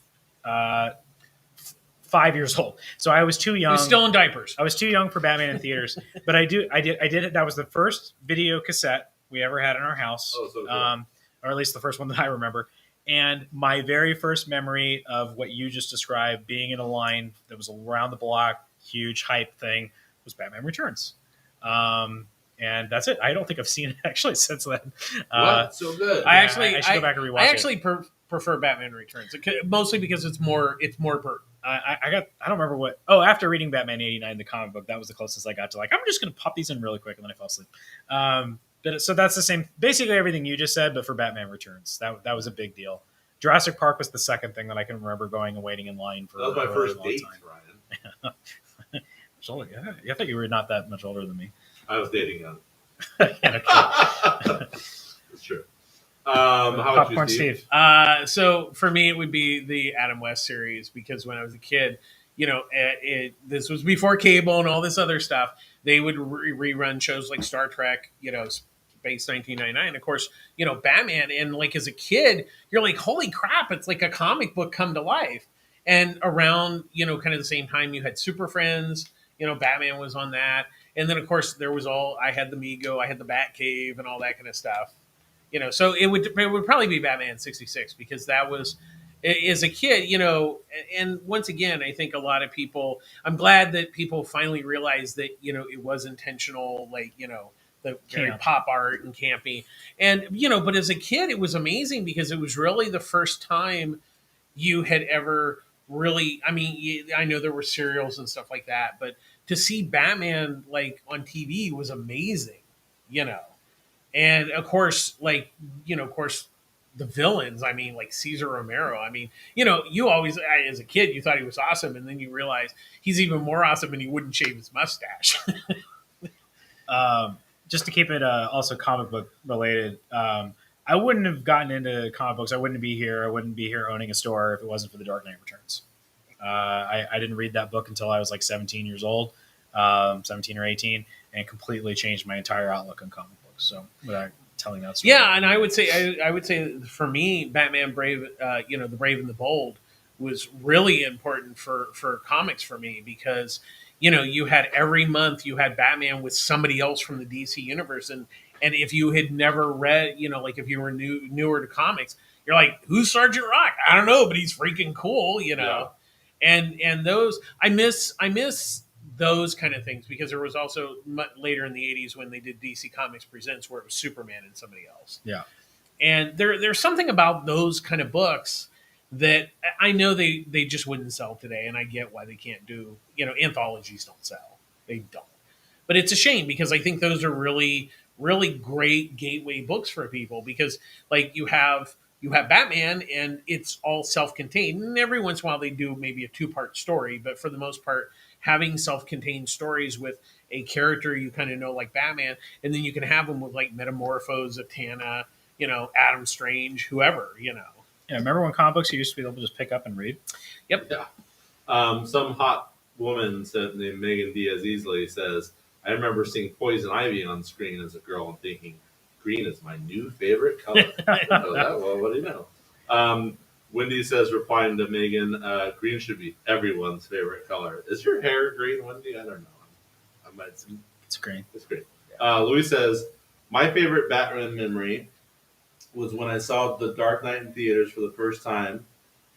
5 years old. So I was too young. He's still in diapers. I was too young for Batman in theaters, but I did it. That was the first video cassette we ever had in our house, Oh, so cool. or at least the first one that I remember. And my very first memory of what you just described, being in a line that was around the block, huge hype thing, was Batman Returns. And that's it. I don't think I've seen it actually since then. What? So good. I should go back and rewatch I it. actually prefer Batman Returns, mostly because it's more I don't remember what. Oh, after reading Batman '89, the comic book, that was the closest I got to I'm just going to pop these in really quick, and then I fell asleep. So that's the same, basically everything you just said, but for Batman Returns, that was a big deal. Jurassic Park was the second thing that I can remember going and waiting in line for. That was my a first really date, long Ryan. time. I think you were not that much older than me. I was dating young. Okay. It's true. How about Popcorn you, Steve? Steve. So for me, it would be the Adam West series, because when I was a kid, this was before cable and all this other stuff. They would rerun shows like Star Trek, Space 1999. Of course, Batman. And like as a kid, you're like, holy crap, it's like a comic book come to life. And around, kind of the same time, you had Super Friends. Batman was on that. And then, of course, I had the Mego, I had the Batcave and all that kind of stuff. So it would probably be Batman '66, because that was, as a kid, and once again, I think a lot of people, I'm glad that people finally realized that, it was intentional, like, the very Camp. pop art and campy. And but as a kid, it was amazing because it was really the first time you had ever really. I mean, I know there were serials and stuff like that, but to see Batman like on TV was amazing. You know, and of course, of course, the villains. I mean, like Caesar Romero. I mean, you always, as a kid, you thought he was awesome, and then you realize he's even more awesome, and he wouldn't shave his mustache. Just to keep it also comic book related, I wouldn't have gotten into comic books. I wouldn't be here. I wouldn't be here owning a store if it wasn't for The Dark Knight Returns. I didn't read that book until I was like 17 years old, 17 or 18, and completely changed my entire outlook on comic books. So without telling that story. Yeah, and I would say for me, Batman Brave, the Brave and the Bold was really important for comics for me because you had every month you had Batman with somebody else from the DC universe, and if you had never read, like if you were newer to comics, you're like, who's Sergeant Rock? I don't know, but he's freaking cool, Yeah. And those I miss those kind of things because there was also later in the 80s when they did DC Comics Presents where it was Superman and somebody else. Yeah. And there's something about those kind of books that I know they just wouldn't sell today, and I get why they can't do, anthologies don't sell. They don't. But it's a shame because I think those are really, really great gateway books for people because like you have Batman and it's all self-contained. And every once in a while they do maybe a 2-part story, but for the most part, having self-contained stories with a character you kind of know like Batman, and then you can have them with like Metamorpho, Zatanna, Adam Strange, whoever, Yeah, remember when comic books you used to be able to just pick up and read? Yep. Yeah. Some hot woman named Megan Diaz-Easley says, I remember seeing Poison Ivy on screen as a girl and thinking, green is my new favorite color. I didn't know that. Well, what do you know? Wendy says, replying to Megan, green should be everyone's favorite color. Is your hair green, Wendy? I don't know. I might. It's green. It's green. Louis says, my favorite Batman memory was when I saw The Dark Knight in theaters for the first time.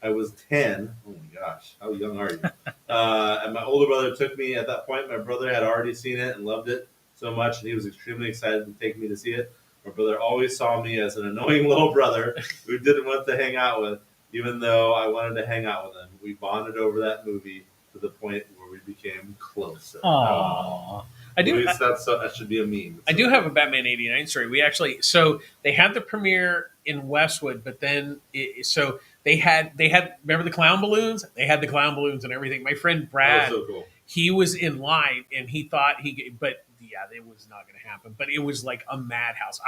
I was 10. Oh my gosh, how young are you? And my older brother took me. At that point, my brother had already seen it and loved it so much, and he was extremely excited to take me to see it. My brother always saw me as an annoying little brother who didn't want to hang out with, even though I wanted to hang out with him. We bonded over that movie to the point where we became closer. Aww. That should be a meme. I do have a Batman '89 story. We actually, so they had the premiere in Westwood, but then they had remember the clown balloons? They had the clown balloons and everything. My friend Brad, so cool. He was in line and he thought but yeah, it was not going to happen. But it was like a madhouse.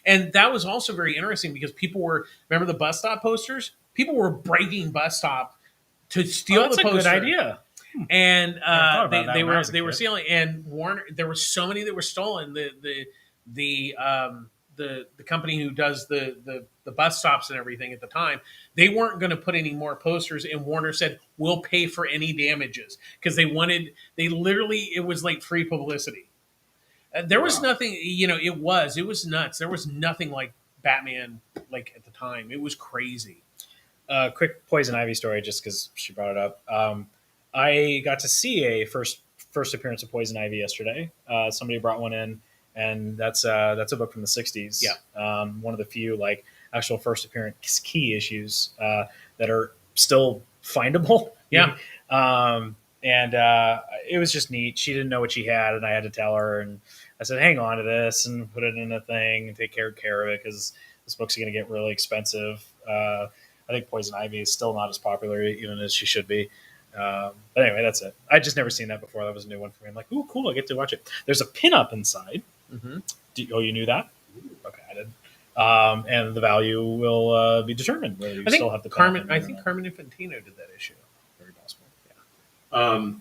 And that was also very interesting because people were, remember the bus stop posters? People were breaking bus stop to steal the poster. That's a good idea. And they were kid. stealing, and Warner. There were so many that were stolen. The company who does the bus stops and everything at the time, they weren't going to put any more posters, and Warner said we'll pay for any damages because they literally, it was like free publicity. There was nothing, it was nuts. There was nothing like Batman like at the time. It was crazy. Quick Poison Ivy story, just because she brought it up. I got to see a first appearance of Poison Ivy yesterday. Somebody brought one in, and that's a book from the 60s. Yeah. One of the few like actual first appearance key issues that are still findable. Yeah. And it was just neat. She didn't know what she had, and I had to tell her. And I said, hang on to this and put it in a thing and take care of it because this book's going to get really expensive. I think Poison Ivy is still not as popular even as she should be. But anyway, that's it. I'd just never seen that before. That was a new one for me. I'm like, ooh, cool. I get to watch it. There's a pinup inside. Mm-hmm. You knew that? Okay, I did. And the value will be determined whether you still have the Carmen. I think Carmen Infantino did that issue. Very possible. Yeah.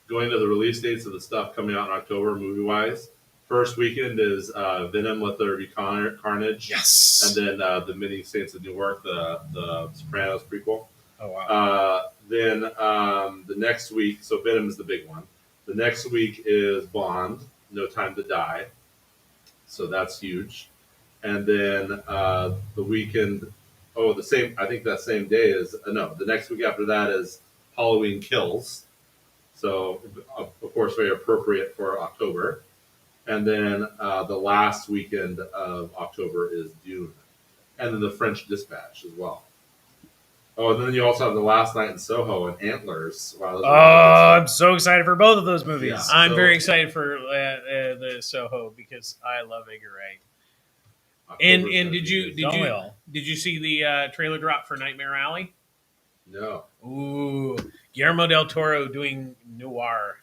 Going to the release dates of the stuff coming out in October, movie-wise. First weekend is Venom, Let There Be Carnage. Yes. And then the Many Saints of Newark, the Sopranos prequel. Oh, wow. Then the next week, so Venom is the big one. The next week is Bond, No Time to Die. So that's huge. And then the weekend, I think that same day is, the next week after that is Halloween Kills. So, of course, very appropriate for October. And then the last weekend of October is Dune. And then the French Dispatch as well. Oh, and then you also have The Last Night in Soho and Antlers. Wow, those are I'm so excited for both of those movies. Yeah. I'm So- very excited for the Soho because I love Edgar Wright. October's And gonna did be you good. did you see the trailer drop for Nightmare Alley? No. Ooh, Guillermo del Toro doing noir.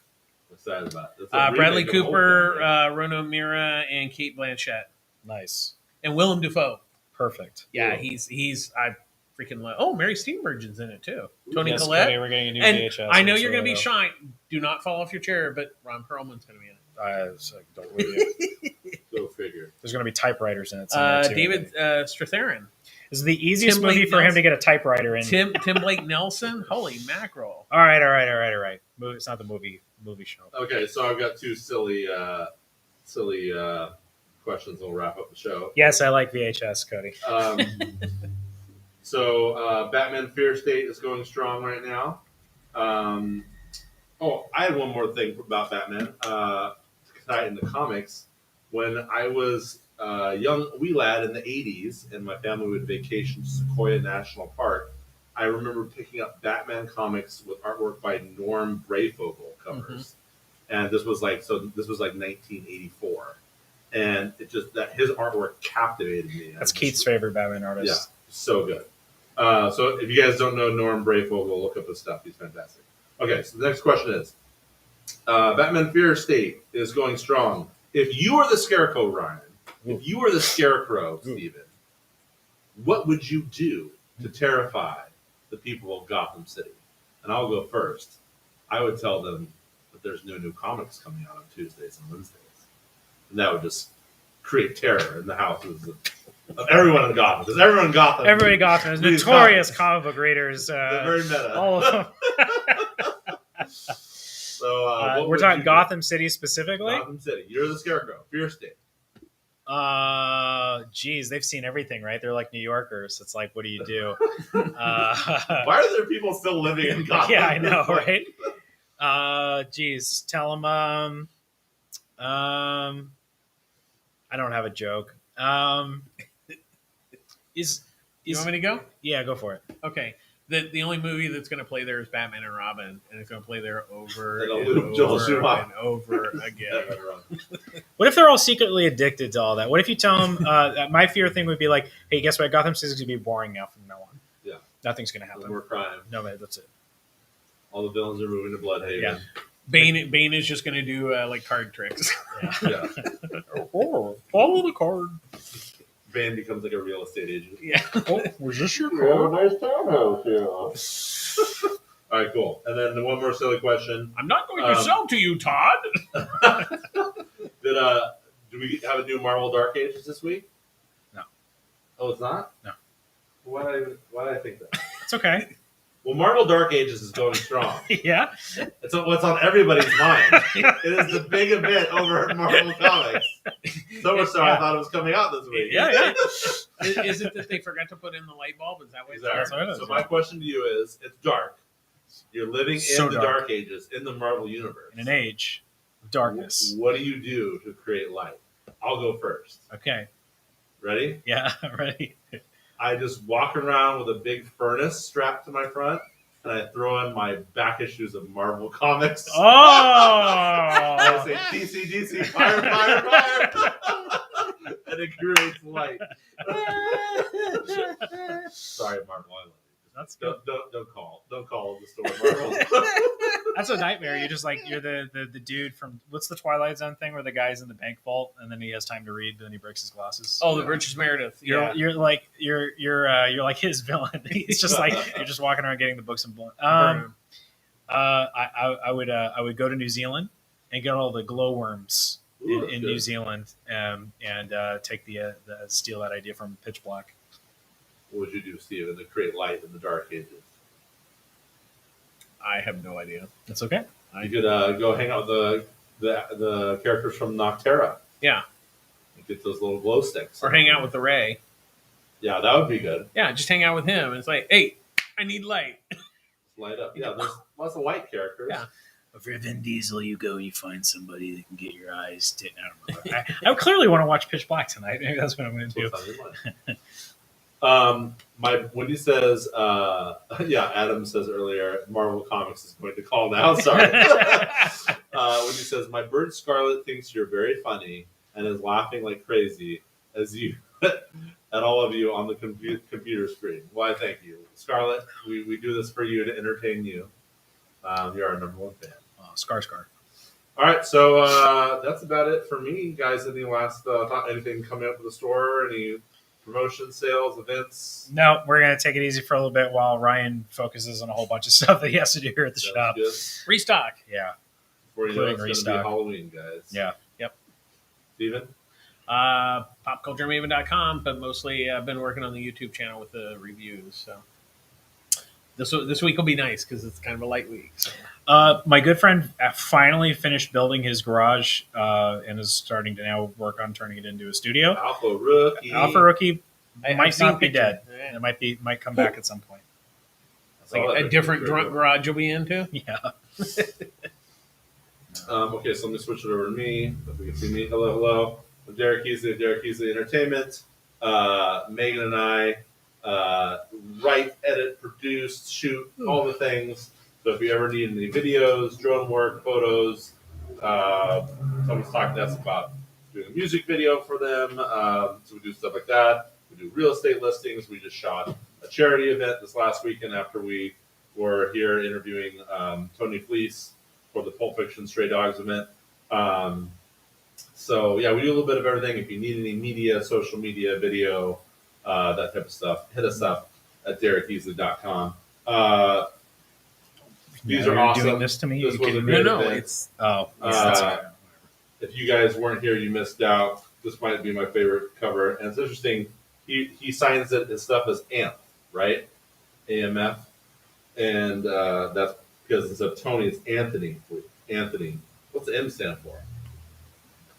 What's that about? It's a Bradley remake of Cooper, Old Guy, right? Rono Mira, and Kate Blanchett, Nice. and Willem Dafoe. Perfect. Yeah, Cool. he's I freaking love. Oh, Mary Steenburgen's in it too. Tony Yes, Collette. Cody, we're getting a new And VHS. I know It's you're going to be really shy. Do not fall off your chair, but Ron Perlman's going to be in it. don't believe you. Go figure. There's going to be typewriters in it. somewhere, too, I David think. Strathairn, This is the easiest Tim movie Blake for him Nelson. to get a typewriter in. Tim Blake Nelson. Holy mackerel! All right. It's not the movie show. Okay, so I've got two silly questions. We'll wrap up the show. Yes, I like VHS, Cody. So Batman Fear State is going strong right now. I had one more thing about Batman. Tonight in the comics, when I was a young wee lad in the 80s and my family would vacation to Sequoia National Park, I remember picking up Batman comics with artwork by Norm Brayfogle covers. And this was like 1984. And it just that his artwork captivated me. That's Keith's favorite Batman Yeah, artist. so good. So if you guys don't know Norm Brayfogle, look up his stuff. He's fantastic. Okay, so the next question is, Batman Fear State is going strong. If you were the Scarecrow, Ryan, if you were the Scarecrow, Steven, what would you do to terrify the people of Gotham City? And I'll go first. I would tell them that there's no new comics coming out on Tuesdays and Wednesdays. And that would just create terror in the houses of everyone in Gotham. Because everyone in Gotham. Everybody in Gotham is reads notorious comics. comic book readers. They're very meta. All of them. So what We're would talking you do? Gotham City specifically. Gotham City. You're the Scarecrow. Fear State. Geez, they've seen everything, right? They're like New Yorkers. It's like, what do you do? Why are there people still living in Gotham? Yeah, I know, right? Geez, tell them. I don't have a joke. You want me to go? Yeah, go for it. Okay. The only movie that's going to play there is Batman and Robin, and it's going to play there over It'll and loop Joel over Schumacher. and over again. What if they're all secretly addicted to all that? What if you tell them? My fear thing would be like, hey, guess what? Gotham City's gonna be boring now from now on. Yeah. Nothing's gonna No happen. more crime. No, man, that's it. All the villains are moving to Bloodhaven. Yeah. Bane is just going to do like card tricks. Yeah. Oh, follow the card. Bane becomes like a real estate agent. Yeah. Oh, was this your nice townhouse, yeah. All right, cool. And then one more silly question. I'm not going to sell to you, Todd. Do we have a new Marvel Dark Ages this week? No. Oh, it's not? No. Why did I think that? It's okay. Well, Marvel Dark Ages is going strong. Yeah. It's what's on everybody's mind. It is the big event over at Marvel Comics. So much so I thought it was coming out this week. Yeah. Is it that they forgot to put in the light bulb? Is that what Exactly. That's what it is, So yeah. my question to you is, it's dark. You're living So in the dark. Dark Ages, in the Marvel Universe. In an age of darkness. What do you do to create light? I'll go first. Okay. Ready? Yeah. Ready. I just walk around with a big furnace strapped to my front, and I throw in my back issues of Marvel Comics. Oh. I say, DC, fire, fire, fire. And it creates light. Sorry, Marvel, I love you. That's good. Don't call the store Marvel. That's a nightmare. You're just like you're the dude from what's the Twilight Zone thing where the guy's in the bank vault and then he has time to read, but then he breaks his glasses. Oh, the Burgess Meredith. Yeah. You're like his villain. He's just like you're just walking around getting the books and blood. I would go to New Zealand and get all the glowworms Ooh, in good. New Zealand and take the steal that idea from Pitch Black. What would you do, Steven, to create light in the Dark Ages? I have no idea. That's okay. You could go hang out with the characters from Noctera. Yeah. And get those little glow sticks. Or hang out with the Ray. Yeah, that would be good. Yeah, just hang out with him. It's like, hey, I need light. Light up. Yeah, there's lots of light characters. Yeah. If you're Vin Diesel, you go, you find somebody that can get your eyes. I don't know. I clearly want to watch Pitch Black tonight. Maybe that's what I'm going to do. My Wendy says, Adam says earlier, Marvel Comics is going to call now. Sorry. Wendy says, my bird Scarlet thinks you're very funny and is laughing like crazy as you at all of you on the computer screen. Why, thank you, Scarlet. We do this for you to entertain you. You're our number one fan. Scar. All right, so that's about it for me, guys. Any last anything coming up with the store? Any promotion, sales, events? No, we're going to take it easy for a little bit while Ryan focuses on a whole bunch of stuff that he has to do here at the shop. Good. Restock. Yeah. Before you know it's going to be Halloween, guys. Yeah. Yep. Steven? popculturemaven.com, but mostly I've been working on the YouTube channel with the reviews. So this week will be nice because it's kind of a light week. So. My good friend finally finished building his garage and is starting to now work on turning it into a studio. Alpha Rookie I've might seen not be pictures. dead. Yeah. It might come back at some point. It's like a different drunk garage you'll be into. Yeah. Okay, so let me switch it over to me. If we can see me. Hello. I'm Derek Easley of Derek Easley Entertainment. Megan and I write, edit, produce, shoot, all the things. So if you ever need any videos, drone work, photos, someone's talking to us about doing a music video for them. So we do stuff like that. We do real estate listings. We just shot a charity event this last weekend after we were here interviewing Tony Fleece for the Pulp Fiction Stray Dogs event. So yeah, we do a little bit of everything. If you need any media, social media, video, that type of stuff, hit us up at DerekEasley.com. These are awesome. Doing this to me? This was a great event. It's If you guys weren't here, you missed out. This might be my favorite cover, and it's interesting. He signs it his stuff as AMF, right? AMF, and that's because instead of Tony, it's Anthony. Anthony. What's the M stand for?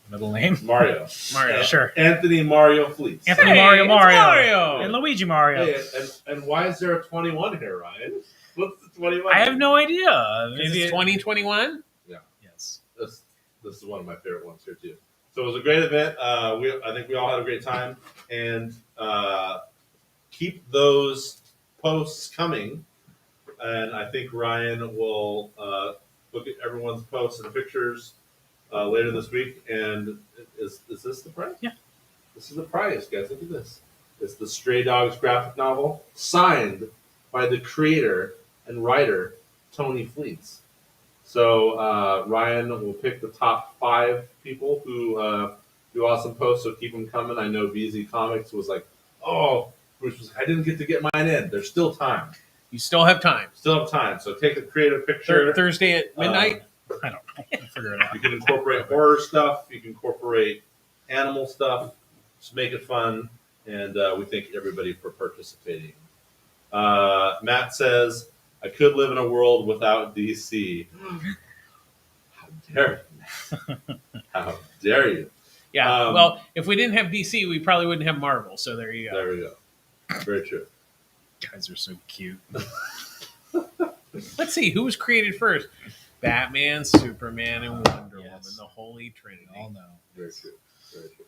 Middle name? Mario. Sure. Anthony Mario Fleece. Anthony Mario. And Luigi Mario. Hey, and why is there a 21 here, Ryan? What's the 21? I have no idea. Maybe 2021? Yeah. Yes. This is one of my favorite ones here, too. So it was a great event. I think we all had a great time. And keep those posts coming. And I think Ryan will look at everyone's posts and pictures later this week. And is this the prize? Yeah. This is the prize, guys. Look at this. It's the Stray Dogs graphic novel signed by the creator and writer, Tony Fleece. So Ryan will pick the top 5 people who do awesome posts, so keep them coming. I know VZ Comics was like, Bruce was like, I didn't get to get mine in. There's still time. You still have time. So take a creative picture. Thursday at midnight? I don't know. Figure it out. You can incorporate horror stuff. You can incorporate animal stuff. Just make it fun. And we thank everybody for participating. Matt says, I could live in a world without DC. How dare you? How dare you? Yeah. Well, if we didn't have DC, we probably wouldn't have Marvel. So there you go. There we go. Very true. Guys are so cute. Let's see. Who was created first? Batman, Superman, and Wonder Woman. The Holy Trinity. All know. Very true. Very true.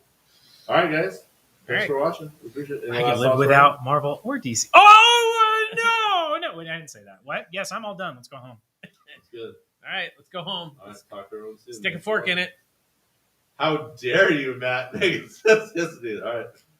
All right, guys. Thanks right. for watching. We appreciate it. I could live without Marvel or DC. Oh, no, I didn't say that. What? Yes, I'm all done. Let's go home. That's good. All right, let's go home. All right, talk to everyone soon. Stick a fork in it. How dare you, Matt? Yes, dude. All right.